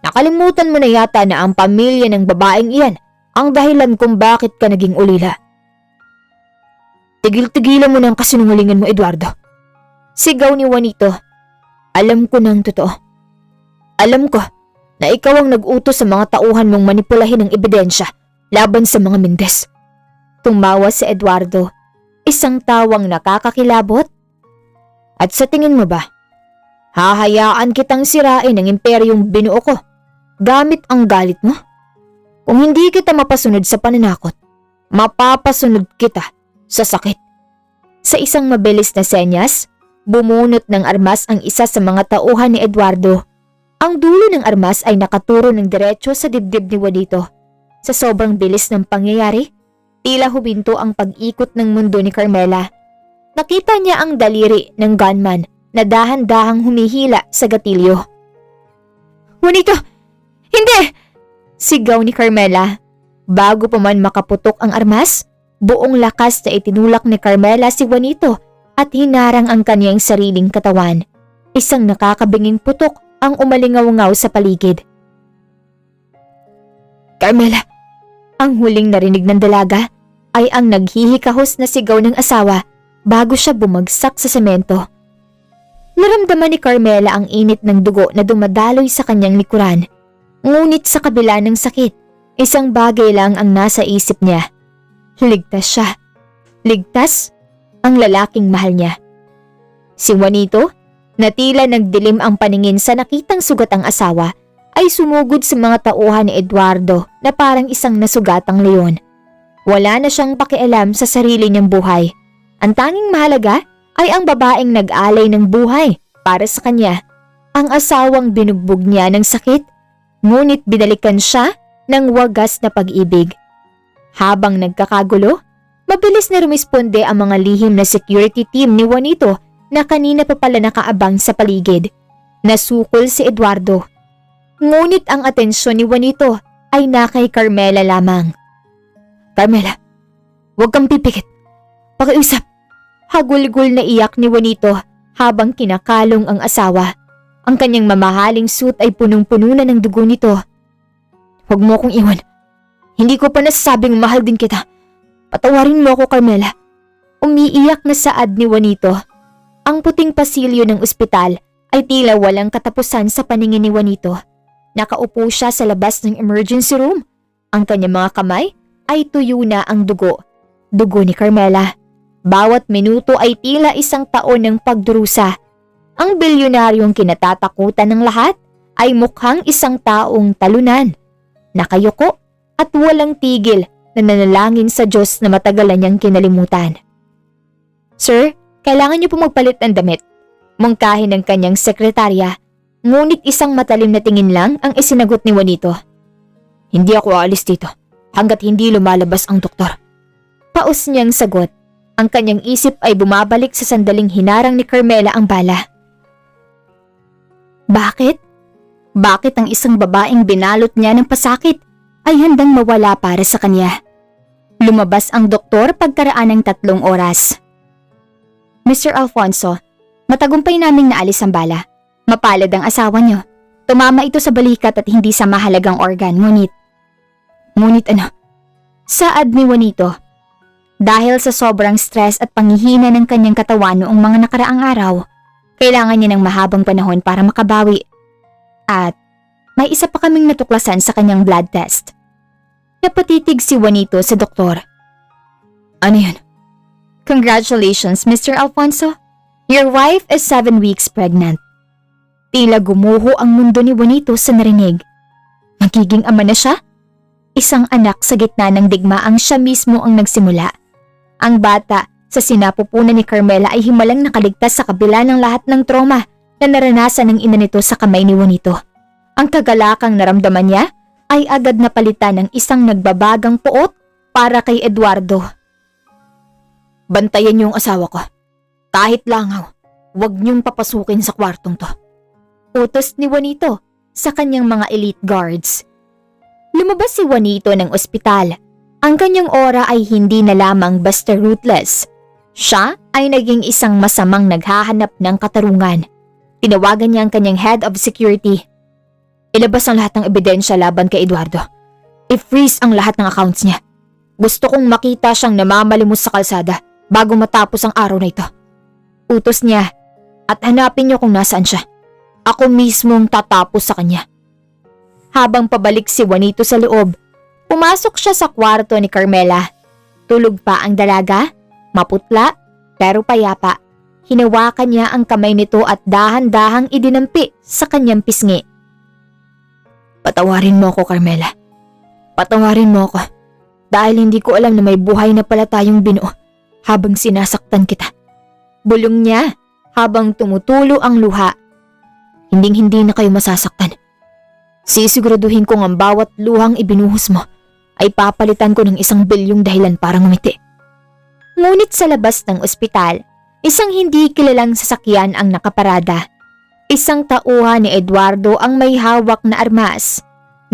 Nakalimutan mo na yata na ang pamilya ng babaeng iyan ang dahilan kung bakit ka naging ulila. Tigil-tigilan mo ng kasinungalingan mo, Eduardo. Sigaw ni Juanito. Alam ko ng totoo. Alam ko na ikaw ang nag-utos sa mga tauhan mong manipulahin ang ebidensya laban sa mga Mendez. Tumawa si Eduardo, isang tawang nakakakilabot. At sa tingin mo ba, hahayaan kitang sirain ang imperyong binuo ko gamit ang galit mo? Kung hindi kita mapasunod sa pananakot, mapapasunod kita sa sakit. Sa isang mabilis na senyas, bumunot ng armas ang isa sa mga tauhan ni Eduardo. Ang dulo ng armas ay nakaturo ng diretso sa dibdib ni Juanito. Sa sobrang bilis ng pangyayari, tila huminto ang pag-ikot ng mundo ni Carmela. Nakita niya ang daliri ng gunman na dahan-dahang humihila sa gatilyo. Juanito! Hindi! Sigaw ni Carmela. Bago pa man makaputok ang armas, buong lakas na itinulak ni Carmela si Juanito at hinarang ang kanyang sariling katawan. Isang nakakabinging putok ang umalingaw-ngaw sa paligid. Carmela! Ang huling narinig ng dalaga ay ang naghihikahos na sigaw ng asawa bago siya bumagsak sa semento. Naramdaman ni Carmela ang init ng dugo na dumadaloy sa kanyang likuran. Ngunit sa kabila ng sakit, isang bagay lang ang nasa isip niya. Ligtas siya. Ligtas ang lalaking mahal niya. Si Juanito, na tila nagdilim ang paningin sa nakitang sugat ang asawa, ay sumugod sa mga tauhan ni Eduardo na parang isang nasugatang leon. Wala na siyang pakialam sa sarili niyang buhay. Ang tanging mahalaga ay ang babaeng nag-alay ng buhay para sa kanya. Ang asawang binugbog niya ng sakit, ngunit binalikan siya ng wagas na pag-ibig. Habang nagkakagulo, mabilis na rumisponde ang mga lihim na security team ni Juanito na kanina pa pala nakaabang sa paligid. Nasukol si Eduardo. Ngunit ang atensyon ni Juanito ay na kay Carmela lamang. Carmela, huwag kang pipikit. Pakiusap. Hagulgol na iyak ni Juanito habang kinakalong ang asawa. Ang kanyang mamahaling suit ay punong-puno na ng dugo nito. Huwag mo akong iwan. Hindi ko pa nasasabing mahal din kita. Patawarin mo ako, Carmela. Umiiyak na saad ni Juanito. Ang puting pasilyo ng ospital ay tila walang katapusan sa paningin ni Juanito. Nakaupo siya sa labas ng emergency room. Ang kanyang mga kamay ay tuyo na ang dugo. Dugo ni Carmela. Bawat minuto ay tila isang taon ng pagdurusa. Ang bilyonaryong kinatatakutan ng lahat ay mukhang isang taong talunan. Nakayuko at walang tigil na nanalangin sa Diyos na matagalan niyang kinalimutan. Sir, kailangan niyo po magpalit ng damit. Mungkahin ng kanyang sekretarya, ngunit isang matalim na tingin lang ang isinagot ni Juanito. Hindi ako aalis dito hanggat hindi lumalabas ang doktor. Paus niyang sagot. Ang kanyang isip ay bumabalik sa sandaling hinarang ni Carmela ang bala. Bakit? Bakit ang isang babaeng binalot niya ng pasakit ay handang mawala para sa kanya? Lumabas ang doktor pagkaraan ng 3 oras. Mr. Alfonso, matagumpay naming naalis ang bala. Mapalad ang asawa niyo. Tumama ito sa balikat at hindi sa mahalagang organ, Ngunit ano? Saad ni Juanito. Dahil sa sobrang stress at panghihina ng kanyang katawan noong mga nakaraang araw, kailangan niya ng mahabang panahon para makabawi. At may isa pa kaming natuklasan sa kanyang blood test. Napatitig si Juanito sa doktor. Ano yan? Congratulations, Mr. Alfonso. Your wife is 7 weeks pregnant. Tila gumuho ang mundo ni Juanito sa narinig. Magiging ama na siya? Isang anak sa gitna ng digmaang siya mismo ang nagsimula. Ang bata sa sinapupunan ni Carmela ay himalang nakaligtas sa kabila ng lahat ng trauma na naranasan ng ina nito sa kamay ni Juanito. Ang kagalakang naramdaman niya ay agad napalitan ng isang nagbabagang puot para kay Eduardo. Bantayan niyo ang asawa ko. Kahit langaw, huwag niyong papasukin sa kwartong to. Utos ni Juanito sa kanyang mga elite guards. Lumabas si Juanito ng ospital. Ang kanyang aura ay hindi na lamang basta ruthless. Siya ay naging isang masamang naghahanap ng katarungan. Tinawagan niya ang kanyang head of security. Ilabas ang lahat ng ebidensya laban kay Eduardo. I-freeze ang lahat ng accounts niya. Gusto kong makita siyang namamalimos sa kalsada bago matapos ang araw na ito. Utos niya at hanapin niyo kung nasaan siya. Ako mismong tatapos sa kanya. Habang pabalik si Juanito sa loob, pumasok siya sa kwarto ni Carmela. Tulog pa ang dalaga, maputla pero payapa. Hinawakan niya ang kamay nito at dahan-dahang idinampi sa kanyang pisngi. Patawarin mo ako, Carmela. Patawarin mo ako dahil hindi ko alam na may buhay na pala tayong binuo habang sinasaktan kita. Bulong niya habang tumutulo ang luha. Hinding-hindi na kayo masasaktan. Sisiguraduhin kong ang bawat luhang ibinuhos mo ay papalitan ko ng 1 bilyong dahilan para ngumiti. Ngunit sa labas ng ospital, isang hindi kilalang sasakyan ang nakaparada. Isang tauhan ni Eduardo ang may hawak na armas.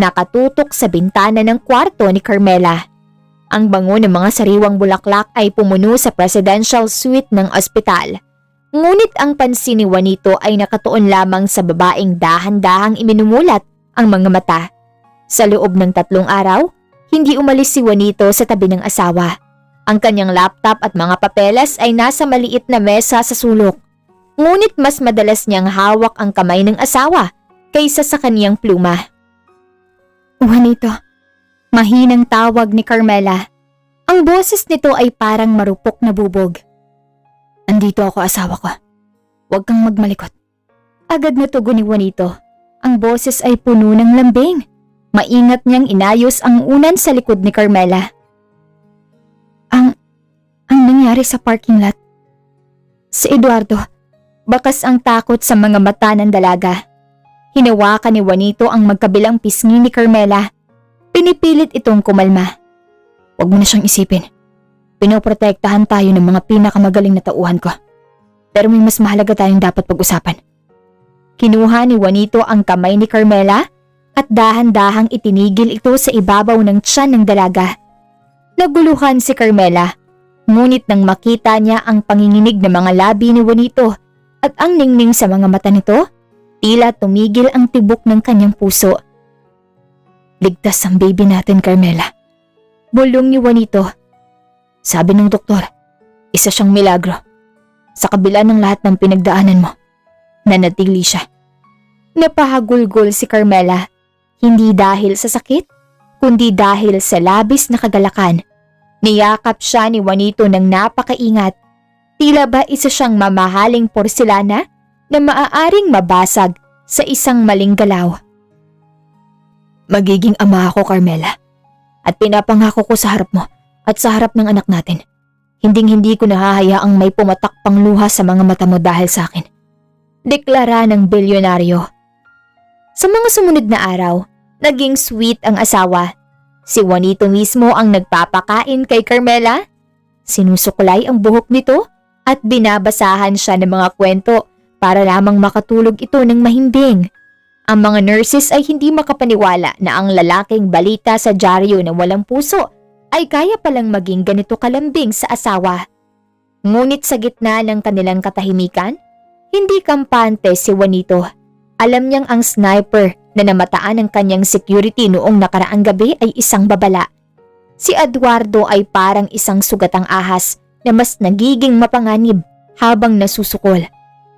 Nakatutok sa bintana ng kwarto ni Carmela. Ang bango ng mga sariwang bulaklak ay pumuno sa presidential suite ng ospital. Ngunit ang pansin ni Juanito ay nakatuon lamang sa babaeng dahan-dahang iminumulat ang mga mata. Sa loob ng 3 araw, hindi umalis si Juanito sa tabi ng asawa. Ang kanyang laptop at mga papeles ay nasa maliit na mesa sa sulok. Ngunit mas madalas niyang hawak ang kamay ng asawa kaysa sa kaniyang pluma. Juanito, mahinang tawag ni Carmela. Ang boses nito ay parang marupok na bubog. Andito ako, asawa ko. Huwag kang magmalikot. Agad na tugon ni Juanito. Ang boses ay puno ng lambing. Maingat niyang inayos ang unan sa likod ni Carmela. Ang nangyari sa parking lot. Si Eduardo, bakas ang takot sa mga mata ng dalaga. Hinawakan ni Juanito ang magkabilang pisngi ni Carmela. Pinipilit itong kumalma. Huwag mo na siyang isipin. Pinoprotektahan tayo ng mga pinakamagaling na tauhan ko. Pero may mas mahalaga tayong dapat pag-usapan. Kinuha ni Juanito ang kamay ni Carmela at dahan-dahang itinigil ito sa ibabaw ng tiyan ng dalaga. Naguluhan si Carmela, ngunit nang makita niya ang panginginig ng mga labi ni Juanito at ang ningning sa mga mata nito, tila tumigil ang tibok ng kanyang puso. Ligtas ang baby natin, Carmela. Bulong ni Juanito. Sabi ng doktor, isa siyang milagro. Sa kabila ng lahat ng pinagdaanan mo, nanatili siya. Napahagulgol si Carmela, hindi dahil sa sakit, kundi dahil sa labis na kagalakan. Niyakap siya ni Juanito ng napakaingat. Tila ba isa siyang mamahaling porselana na maaaring mabasag sa isang maling galaw. Magiging ama ako, Carmela. At pinapangako ko sa harap mo at sa harap ng anak natin. Hinding-hindi ko nahahayaang may pumatak pang luha sa mga mata mo dahil sa akin. Deklara ng bilyonaryo. Sa mga sumunod na araw, naging sweet ang asawa. Si Juanito mismo ang nagpapakain kay Carmela. Sinusuklay ang buhok nito at binabasahan siya ng mga kwento para lamang makatulog ito ng mahimbing. Ang mga nurses ay hindi makapaniwala na ang lalaking balita sa dyaryo na walang puso ay kaya palang maging ganito kalambing sa asawa. Ngunit sa gitna ng kanilang katahimikan, hindi kampante si Juanito. Alam niyang ang sniper na namataan ng kanyang security noong nakaraang gabi ay isang babala. Si Eduardo ay parang isang sugatang ahas na mas nagiging mapanganib habang nasusukol.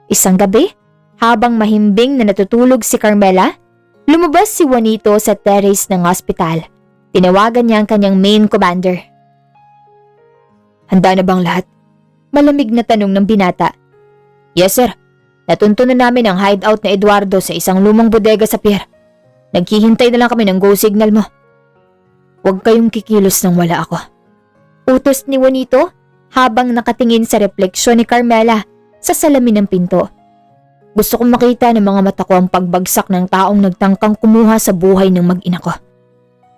Isang gabi, habang mahimbing na natutulog si Carmela, lumabas si Juanito sa terrace ng hospital. Tinawagan niya ang kanyang main commander. Handa na bang lahat? Malamig na tanong ng binata. Yes sir, natunto na namin ang hideout na Eduardo sa isang lumang bodega sa pier. Naghihintay na lang kami ng go signal mo. Huwag kayong kikilos nang wala ako. Utos ni Juanito habang nakatingin sa refleksyon ni Carmela sa salamin ng pinto. Gusto kong makita ng mga mata ko ang pagbagsak ng taong nagtangkang kumuha sa buhay ng mag-ina ko.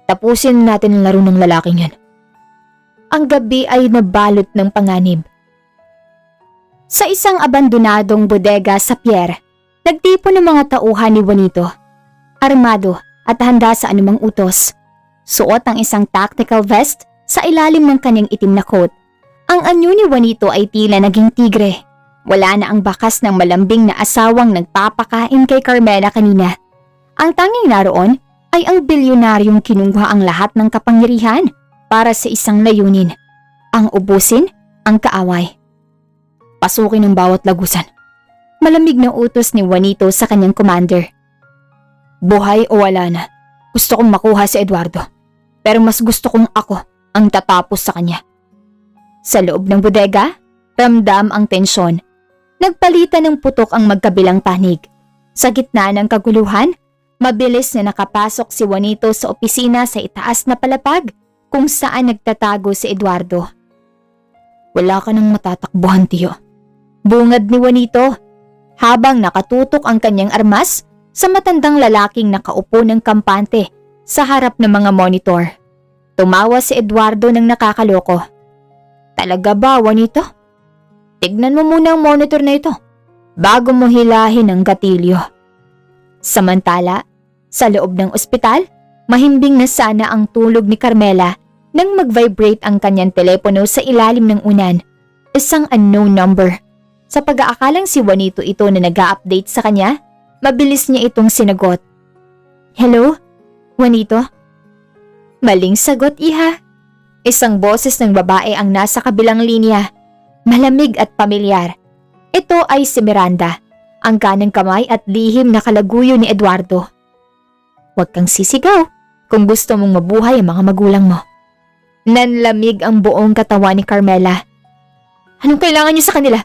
Tapusin natin ang laro ng lalaking yan. Ang gabi ay nabalot ng panganib. Sa isang abandonadong bodega sa pier, nagtipon ng mga tauhan ni Juanito. Armado at handa sa anumang utos. Suot ang isang tactical vest sa ilalim ng kanyang itim na coat. Ang anyo ni Juanito ay tila naging tigre. Wala na ang bakas ng malambing na asawang nagpapakain kay Carmela kanina. Ang tanging naroon ay ang bilyonaryong kinuha ang lahat ng kapangyarihan para sa isang layunin. Ang ubusin ang kaaway. Pasukin ang bawat lagusan. Malamig na utos ni Juanito sa kanyang commander. Buhay o wala na, gusto kong makuha si Eduardo. Pero mas gusto kong ako ang tatapos sa kanya. Sa loob ng bodega, ramdam ang tensyon. Nagpalitan ng putok ang magkabilang panig. Sa gitna ng kaguluhan, mabilis na nakapasok si Juanito sa opisina sa itaas na palapag kung saan nagtatago si Eduardo. Wala ka nang matatakbuhan, tiyo. Bungad ni Juanito habang nakatutok ang kanyang armas sa matandang lalaking nakaupo ng kampante sa harap ng mga monitor. Tumawa si Eduardo ng nakakaloko. Talaga ba, Juanito? Tignan mo muna ang monitor na ito bago mo hilahin ang gatilyo. Samantala, sa loob ng ospital, mahimbing na sana ang tulog ni Carmela nang mag-vibrate ang kanyang telepono sa ilalim ng unan. Isang unknown number. Sa pag-aakalang si Juanito ito na nag-a-update sa kanya, mabilis niya itong sinagot. Hello? Juanito? Maling sagot, iha. Isang boses ng babae ang nasa kabilang linya. Malamig at pamilyar. Ito ay si Miranda, ang kanang kamay at lihim na kalaguyo ni Eduardo. Huwag kang sisigaw kung gusto mong mabuhay ang mga magulang mo. Nanlamig ang buong katawan ni Carmela. Anong kailangan niyo sa kanila?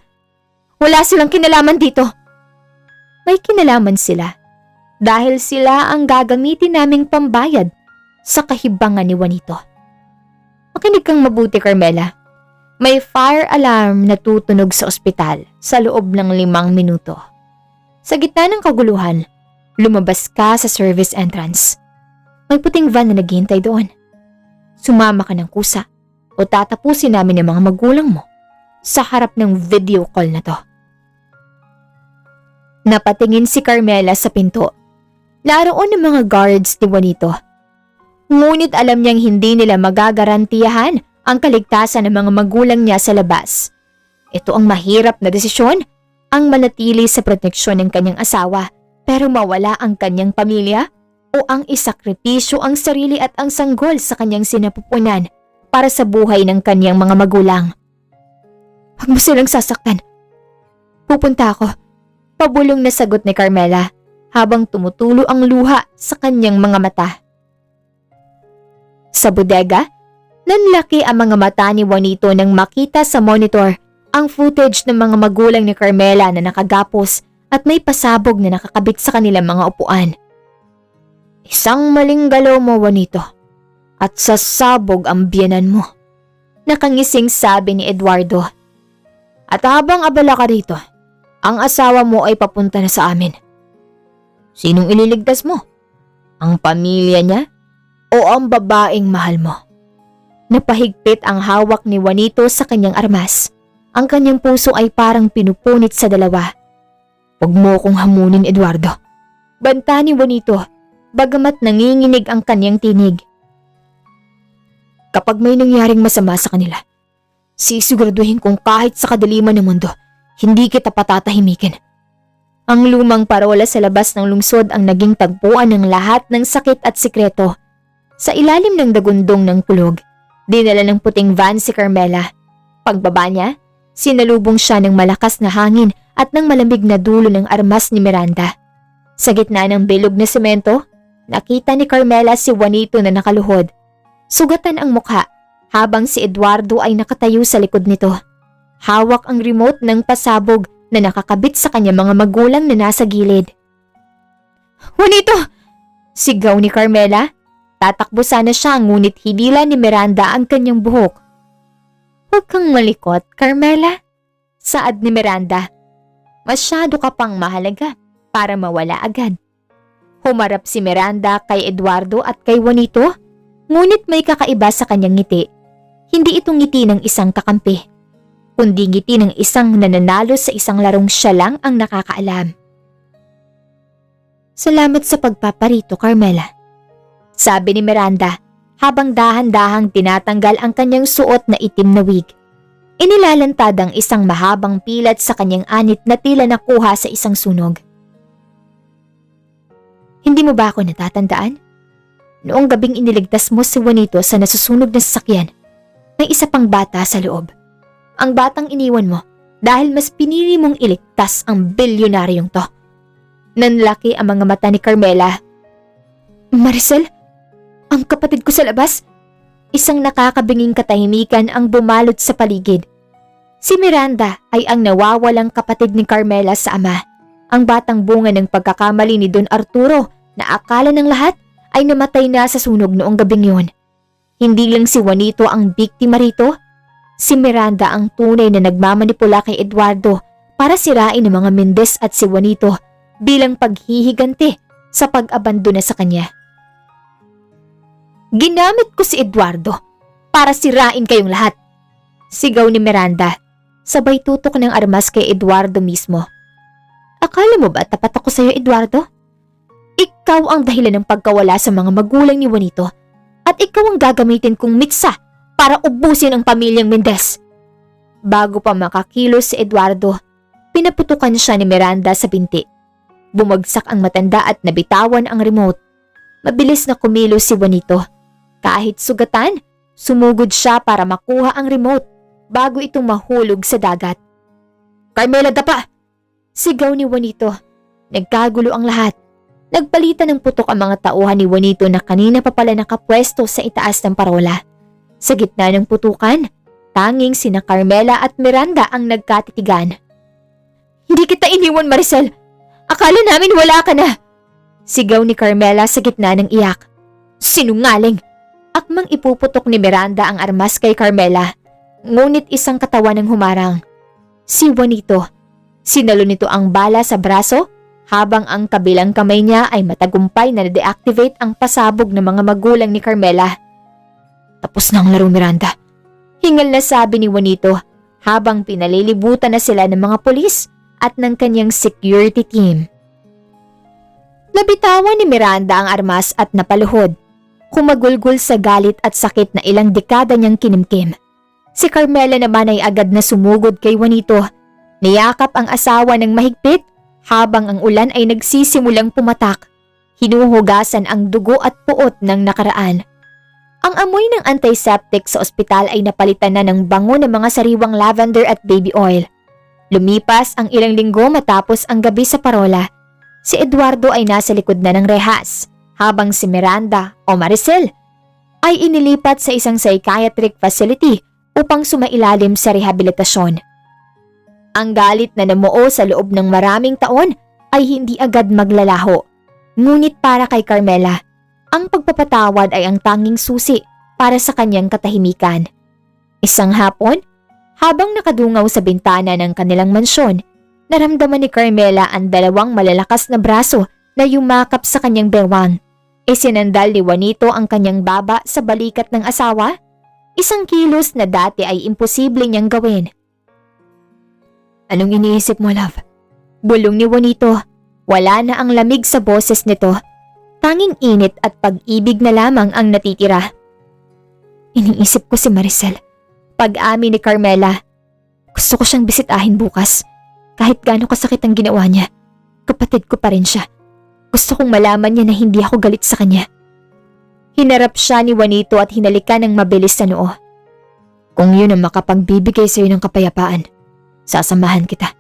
Wala silang kinalaman dito. may kinalaman sila dahil sila ang gagamitin naming pambayad sa kahibangan ni Juanito. Makinig kang mabuti, Carmela. May fire alarm na tutunog sa ospital sa loob ng 5 minuto. Sa gitna ng kaguluhan, lumabas ka sa service entrance. May puting van na naghihintay doon. Sumama ka ng kusa o tatapusin namin ang mga magulang mo sa harap ng video call na to. Napatingin si Carmela sa pinto. Naroon ang mga guards ni Juanito. Ngunit alam niyang hindi nila magagarantiyahan ang kaligtasan ng mga magulang niya sa labas. Ito ang mahirap na desisyon, ang manatili sa proteksyon ng kanyang asawa pero mawala ang kanyang pamilya o ang isakripisyo ang sarili at ang sanggol sa kanyang sinapupunan para sa buhay ng kanyang mga magulang. Huwag mo silang sasaktan. Pupunta ako. Pabulong na sagot ni Carmela habang tumutulo ang luha sa kanyang mga mata. Sa bodega, nanlaki ang mga mata ni Juanito nang makita sa monitor ang footage ng mga magulang ni Carmela na nakagapos at may pasabog na nakakabit sa kanilang mga upuan. Isang maling galaw mo, Juanito, at sasabog ang biyenan mo. Nakangising sabi ni Eduardo. At habang abala ka rito, ang asawa mo ay papunta na sa amin. Sinong ililigtas mo? Ang pamilya niya o ang babaeng mahal mo? Napahigpit ang hawak ni Juanito sa kanyang armas. Ang kanyang puso ay parang pinupunit sa dalawa. Huwag mo kong hamunin, Eduardo. Banta ni Juanito, bagamat nanginginig ang kanyang tinig. Kapag may nangyaring masama sa kanila, sisiguraduhin kong kahit sa kadiliman ng mundo, hindi kita patatahimikin. Ang lumang parola sa labas ng lungsod ang naging tagpuan ng lahat ng sakit at sikreto. Sa ilalim ng dagundong ng kulog, dinala ng puting van si Carmela. Pagbaba niya, sinalubong siya ng malakas na hangin at ng malamig na dulo ng armas ni Miranda. Sa gitna ng bilog na semento, nakita ni Carmela si Juanito na nakaluhod. Sugatan ang mukha habang si Eduardo ay nakatayo sa likod nito. Hawak ang remote ng pasabog na nakakabit sa kanya mga magulang na nasa gilid. Juanito! Sigaw ni Carmela. Tatakbo sana siya ngunit hinila ni Miranda ang kanyang buhok. Huwag kang malikot, Carmela. Saad ni Miranda. Masyado ka pang mahalaga para mawala agad. Humarap si Miranda kay Eduardo at kay Juanito, ngunit may kakaiba sa kanyang ngiti. Hindi ito ngiti ng isang kakampi, kundi ngiti ng isang nananalo sa isang larong siya lang ang nakakaalam. Salamat sa pagpaparito, Carmela. Sabi ni Miranda habang dahan-dahang tinatanggal ang kanyang suot na itim na wig. Inilalantad ang isang mahabang pilat sa kanyang anit na tila nakuha sa isang sunog. Hindi mo ba ako natatandaan? Noong gabing iniligtas mo si Juanito sa nasusunog na sasakyan, may isa pang bata sa loob. Ang batang iniwan mo dahil mas pinili mong iligtas ang bilyonaryong to. Nanlaki ang mga mata ni Carmela. Maricel? Ang kapatid ko sa labas? Isang nakakabinging katahimikan ang bumalot sa paligid. Si Miranda ay ang nawawalang kapatid ni Carmela sa ama. Ang batang bunga ng pagkakamali ni Don Arturo na akala ng lahat ay namatay na sa sunog noong gabing yun. Hindi lang si Juanito ang biktima rito. Si Miranda ang tunay na nagmamanipula kay Eduardo para sirain ang mga Mendez at si Juanito bilang paghihiganti sa pag-abandona sa kanya. Ginamit ko si Eduardo para sirain kayong lahat. Sigaw ni Miranda, sabay tutok ng armas kay Eduardo mismo. Akala mo ba tapat ako sa'yo, Eduardo? Ikaw ang dahilan ng pagkawala sa mga magulang ni Juanito at ikaw ang gagamitin kong mitsa para ubusin ang pamilyang Mendez. Bago pa makakilos si Eduardo, pinaputukan siya ni Miranda sa binti. Bumagsak ang matanda at nabitawan ang remote. Mabilis na kumilos si Juanito. Kahit sugatan, sumugod siya para makuha ang remote bago itong mahulog sa dagat. Carmela, dapa! Sigaw ni Juanito. Nagkagulo ang lahat. Nagpalitan ng putok ang mga tauhan ni Juanito na kanina pa pala nakapwesto sa itaas ng parola. Sa gitna ng putukan, tanging sina Carmela at Miranda ang nagkatitigan. Hindi kita iniwan, Maricel! Akala namin wala ka na. Sigaw ni Carmela sa gitna ng iyak. Sinungaling! Akmang ipuputok ni Miranda ang armas kay Carmela. Ngunit isang katawan ang humarang. Si Juanito. Sinalo nito ang bala sa braso habang ang kabilang kamay niya ay matagumpay na na-deactivate ang pasabog ng mga magulang ni Carmela. Tapos na ang laro, Miranda. Hingal na sabi ni Juanito habang pinalilibutan na sila ng mga pulis at ng kanyang security team. Nabitawan ni Miranda ang armas at napaluhod. Kumagulgol sa galit at sakit na ilang dekada niyang kinimkim. Si Carmela naman ay agad na sumugod kay Juanito. Niyakap ang asawa ng mahigpit habang ang ulan ay nagsisimulang pumatak. Hinuhugasan ang dugo at puot ng nakaraan. Ang amoy ng antiseptic sa ospital ay napalitan na ng bango ng mga sariwang lavender at baby oil. Lumipas ang ilang linggo matapos ang gabi sa parola. Si Eduardo ay nasa likod na ng rehas, habang si Miranda o Maricel ay inilipat sa isang psychiatric facility upang sumailalim sa rehabilitasyon. Ang galit na namuo sa loob ng maraming taon ay hindi agad maglalaho. Ngunit para kay Carmela, ang pagpapatawad ay ang tanging susi para sa kanyang katahimikan. Isang hapon, habang nakadungaw sa bintana ng kanilang mansyon, naramdaman ni Carmela ang dalawang malalakas na braso na yumakap sa kanyang bewang. Isinandal ni Juanito ang kanyang baba sa balikat ng asawa, isang kilos na dati ay imposible niyang gawin. Anong iniisip mo, love? Bulong ni Juanito. Wala na ang lamig sa boses nito. Tanging init at pag-ibig na lamang ang natitira. Iniisip ko si Maricel. Pag-amin ni Carmela. Gusto ko siyang bisitahin bukas. Kahit gaano kasakit ang ginawa niya, kapatid ko pa rin siya. Gusto kong malaman niya na hindi ako galit sa kanya. Hinarap siya ni Juanito at hinalikan ng mabilis sa noo. Kung yun ang makapagbibigay sa iyo ng kapayapaan, sasamahan kita.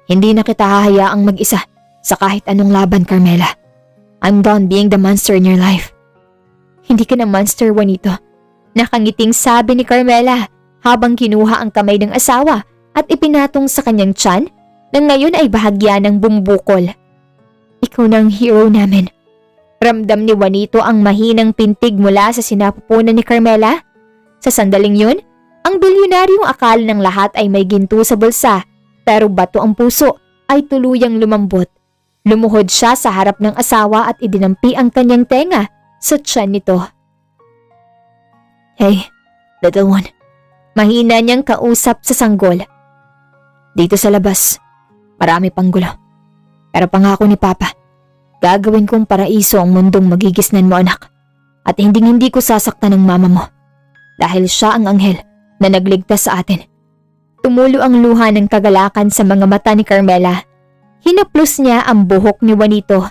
Hindi na kita hahayaang mag-isa sa kahit anong laban, Carmela. I'm done being the monster in your life. Hindi ka na monster, Juanito. Nakangiting sabi ni Carmela habang kinuha ang kamay ng asawa at ipinatong sa kanyang tiyan na ngayon ay bahagya ng bumbukol. Ikaw na ang hero namin. Ramdam ni Juanito ang mahinang pintig mula sa sinapupunan ni Carmela. Sa sandaling yun, ang bilyonaryong akala ng lahat ay may ginto sa bulsa, pero bato ang puso ay tuluyang lumambot. Lumuhod siya sa harap ng asawa at idinampi ang kanyang tenga sa tiyan nito. Hey, little one. Mahina niyang kausap sa sanggol. Dito sa labas, marami pang gulo. Pero pangako ni Papa, gagawin kong paraiso ang mundong magigisnan mo, anak. At hindi ko sasaktan ng mama mo. Dahil siya ang anghel na nagligtas sa atin. Tumulo ang luha ng kagalakan sa mga mata ni Carmela. Hinaplos niya ang buhok ni Juanito.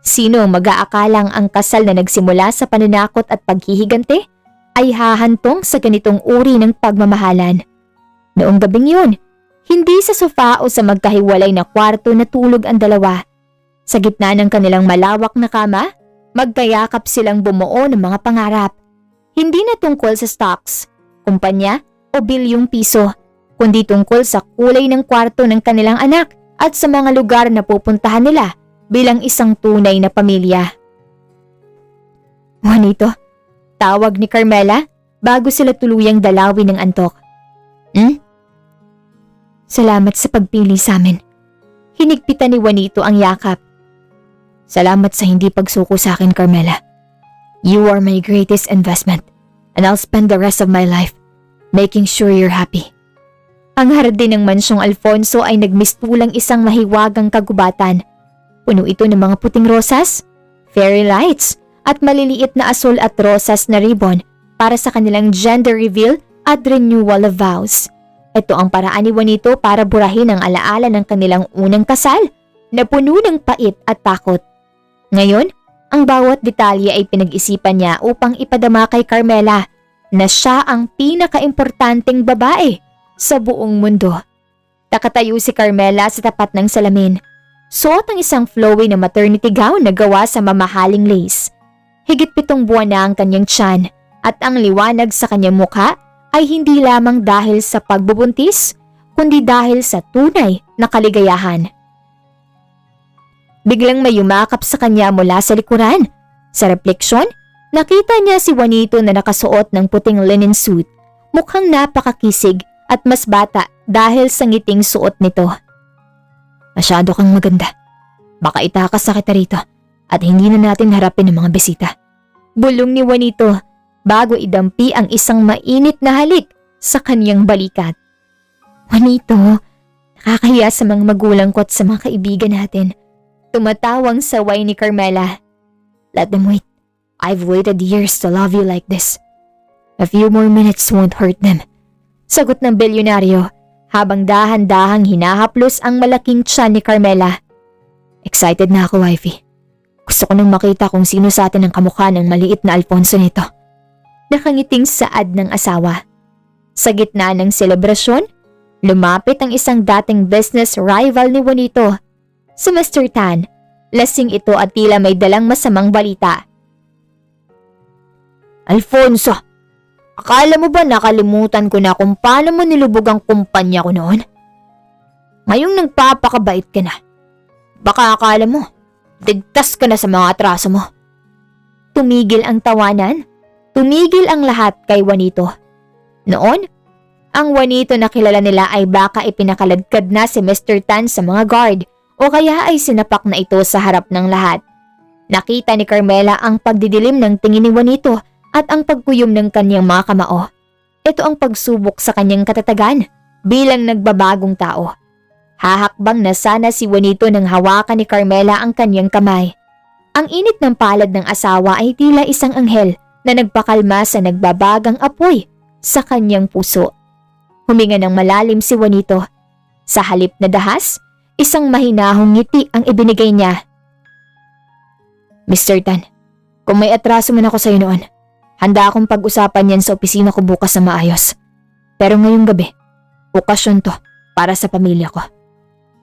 Sino ang mag-aakalang ang kasal na nagsimula sa pananakot at paghihigante ay hahantong sa ganitong uri ng pagmamahalan? Noong gabing yun, hindi sa sofa o sa magkahiwalay na kwarto natulog ang dalawa. Sa gitna ng kanilang malawak na kama, magkayakap silang bumuo ng mga pangarap. Hindi na tungkol sa stocks, kumpanya o bilyong piso, kundi tungkol sa kulay ng kwarto ng kanilang anak at sa mga lugar na pupuntahan nila bilang isang tunay na pamilya. Juanito, tawag ni Carmela bago sila tuluyang dalawin ng antok. Salamat sa pagpili sa amin. Hinigpitan ni Juanito ang yakap. Salamat sa hindi pagsuko sa akin, Carmela. You are my greatest investment and I'll spend the rest of my life making sure you're happy. Ang hardin ng mansyong Alfonso ay nagmistulang isang mahiwagang kagubatan. Puno ito ng mga puting rosas, fairy lights, at maliliit na asul at rosas na ribbon para sa kanilang gender reveal at renewal of vows. Ito ang paraan ni Juanito para burahin ang alaala ng kanilang unang kasal na puno ng pait at takot. Ngayon, ang bawat detalye ay pinag-isipan niya upang ipadama kay Carmela na siya ang pinakaimportanteng babae sa buong mundo. Nakatayo si Carmela sa tapat ng salamin. Suot ang isang flowy na maternity gown na gawa sa mamahaling lace. Higit 7 buwan na ang kanyang tiyan at ang liwanag sa kanyang mukha ay hindi lamang dahil sa pagbubuntis, kundi dahil sa tunay na kaligayahan. Biglang may yumakap sa kanya mula sa likuran. Sa refleksyon, nakita niya si Juanito na nakasuot ng puting linen suit. Mukhang napakakisig at mas bata dahil sa ngiting suot nito. Masyado kang maganda. Baka itakas na kita rito at hindi na natin harapin ang mga bisita. Bulong ni Juanito bago idampi ang isang mainit na halik sa kanyang balikat. Juanito, nakakahiya sa mga magulang ko at sa mga kaibigan natin. Tumatawang saway ni Carmela. Let them wait. I've waited years to love you like this. A few more minutes won't hurt them. Sagot ng bilyonaryo habang dahan-dahang hinahaplos ang malaking tiyan ni Carmela. Excited na ako, wifey. Gusto ko nang makita kung sino sa atin ang kamukha ng maliit na Alfonso nito. Nakangiting saad ng asawa. Sa gitna ng selebrasyon, lumapit ang isang dating business rival ni Juanito. Si Mr. Tan, lasing ito at tila may dalang masamang balita. Alfonso, akala mo ba nakalimutan ko na kung paano mo nilubog ang kumpanya ko noon? Ngayong nagpapakabait ka na. Baka akala mo, digtas ka na sa mga atraso mo. Tumigil ang tawanan. Tumigil ang lahat kay Juanito. Noon, ang Juanito na kilala nila ay baka ipinakaladkad na si Mr. Tan sa mga guard o kaya ay sinapak na ito sa harap ng lahat. Nakita ni Carmela ang pagdidilim ng tingin ni Juanito at ang pagkuyom ng kanyang mga kamao. Ito ang pagsubok sa kanyang katatagan bilang nagbabagong tao. Hahakbang na sana si Juanito nang hawakan ni Carmela ang kanyang kamay. Ang init ng palad ng asawa ay tila isang anghel na nagpakalma sa nagbabagang apoy sa kanyang puso. Huminga ng malalim si Juanito. Sa halip na dahas, isang mahinahong ngiti ang ibinigay niya. Mr. Tan, kung may atraso man ako sa iyo noon, handa akong pag-usapan yan sa opisina ko bukas na maayos. Pero ngayong gabi, okasyon to para sa pamilya ko.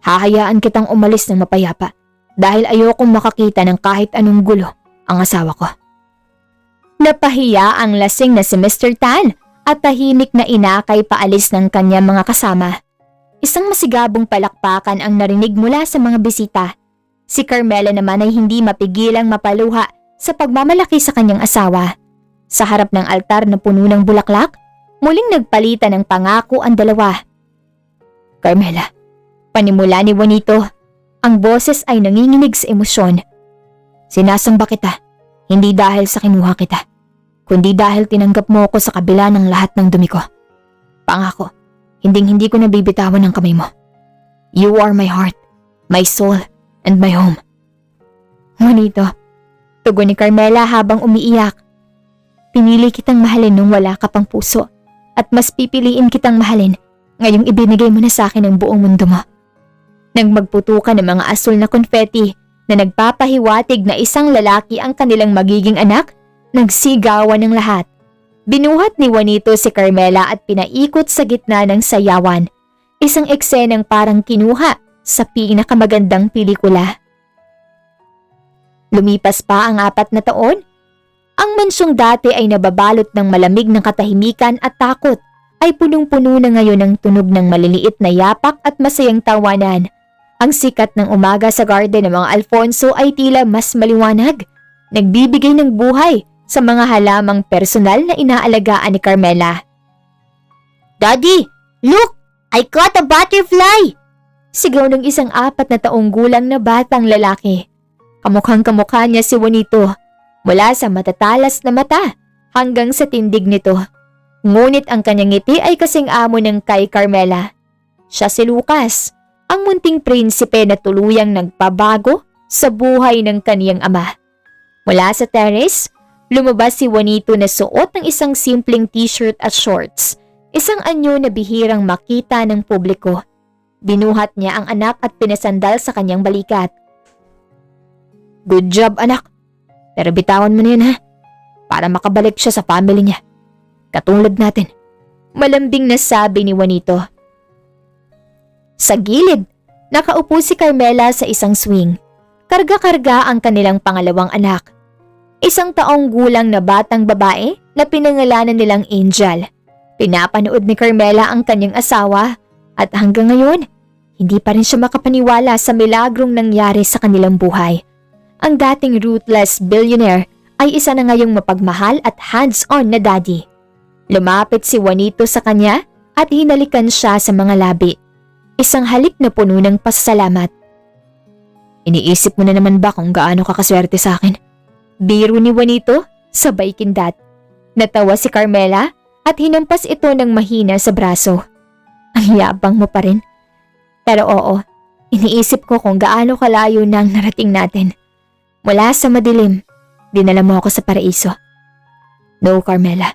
Hahayaan kitang umalis ng mapayapa dahil ayokong makakita ng kahit anong gulo ang asawa ko. Napahiya ang lasing na si Mr. Tan at tahimik na inakay paalis ng kanyang mga kasama. Isang masigabong palakpakan ang narinig mula sa mga bisita. Si Carmela naman ay hindi mapigilang mapaluha sa pagmamalaki sa kanyang asawa. Sa harap ng altar na puno ng bulaklak, muling nagpalitan ng pangako ang dalawa. Carmela, panimula ni Juanito, ang boses ay nanginginig sa emosyon. Sinasamba kita, hindi dahil sa kinuha kita, kundi dahil tinanggap mo ako sa kabila ng lahat ng dumi ko. Pangako, hinding-hindi ko nabibitawan ang kamay mo. You are my heart, my soul, and my home. Juanito, tugon ni Carmela habang umiiyak. Pinili kitang mahalin nung wala ka pang puso at mas pipiliin kitang mahalin ngayong ibinigay mo na sa akin ang buong mundo mo. Nang magputukan ng mga asul na konfeti na nagpapahiwatig na isang lalaki ang kanilang magiging anak, nagsigawan ng lahat. Binuhat ni Juanito si Carmela at pinaikot sa gitna ng sayawan. Isang eksenang parang kinuha sa pinakamagandang pelikula. Lumipas pa ang 4 na taon. Ang mansyong dati ay nababalot ng malamig na katahimikan at takot ay punong-puno na ngayon ng tunog ng maliliit na yapak at masayang tawanan. Ang sikat ng umaga sa garden ng mga Alfonso ay tila mas maliwanag, nagbibigay ng buhay sa mga halamang personal na inaalagaan ni Carmela. Daddy, look! I caught a butterfly! Sigaw ng isang 4 na taong gulang na batang lalaki. Kamukhang kamukha niya si Juanito. Mula sa matatalas na mata hanggang sa tindig nito. Ngunit ang kanyang ngiti ay kasing amo ng kay Carmela. Siya si Lucas, ang munting prinsipe na tuluyang nagpabago sa buhay ng kaniyang ama. Mula sa terrace, lumabas si Juanito na suot ng isang simpleng t-shirt at shorts. Isang anyo na bihirang makita ng publiko. Binuhat niya ang anak at pinasandal sa kanyang balikat. Good job, anak. Pero bitawan mo na yun, ha? Para makabalik siya sa family niya. Katulad natin. Malambing na sabi ni Juanito. Sa gilid, nakaupo si Carmela sa isang swing. Karga-karga ang kanilang pangalawang anak. Isang taong gulang na batang babae na pinangalanan nilang Angel. Pinapanood ni Carmela ang kanyang asawa at hanggang ngayon, Hindi pa rin siya makapaniwala sa milagrong nangyari sa kanilang buhay. Ang dating ruthless billionaire ay isa na ngayong mapagmahal at hands-on na daddy. Lumapit si Juanito sa kanya at hinalikan siya sa mga labi. Isang halik na puno ng pasasalamat. Iniisip mo na naman ba kung gaano ka kaswerte sa akin? Biro ni Juanito, sabay kindat. Natawa si Carmela at hinampas ito ng mahina sa braso. Ang yabang mo pa rin. Pero oo, iniisip ko kung gaano kalayo na ang narating natin. Mula sa madilim, dinala mo ako sa paraiso. No, Carmela.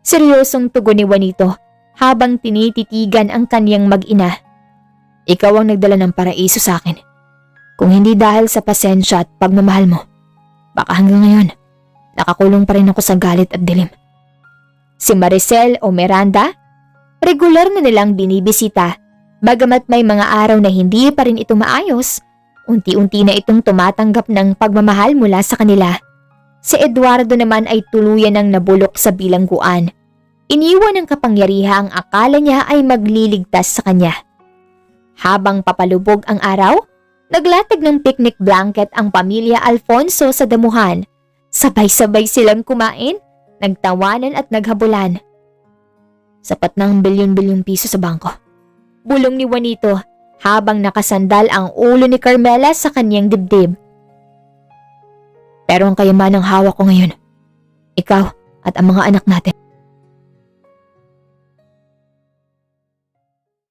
Seryosong tugon ni Juanito habang tinititigan ang kaniyang mag-ina. Ikaw ang nagdala ng paraiso sa akin. Kung hindi dahil sa pasensya at pagmamahal mo, baka hanggang ngayon, nakakulong pa rin ako sa galit at dilim. Si Maricel o Miranda, regular na nilang binibisita. Bagamat may mga araw na hindi pa rin ito maayos, unti-unti na itong tumatanggap ng pagmamahal mula sa kanila. Si Eduardo naman ay tuluyan ng nabulok sa bilangguan. Iniwan ng kapangyarihan ang akala niya ay magliligtas sa kanya. Habang papalubog ang araw, naglatag ng picnic blanket ang pamilya Alfonso sa damuhan. Sabay-sabay silang kumain, nagtawanan at naghabulan. Sapat ng bilyon-bilyong piso sa bangko. Bulong ni Juanito habang nakasandal ang ulo ni Carmela sa kanyang dibdib. Pero ang kayamanang hawak ko ngayon, ikaw at ang mga anak natin.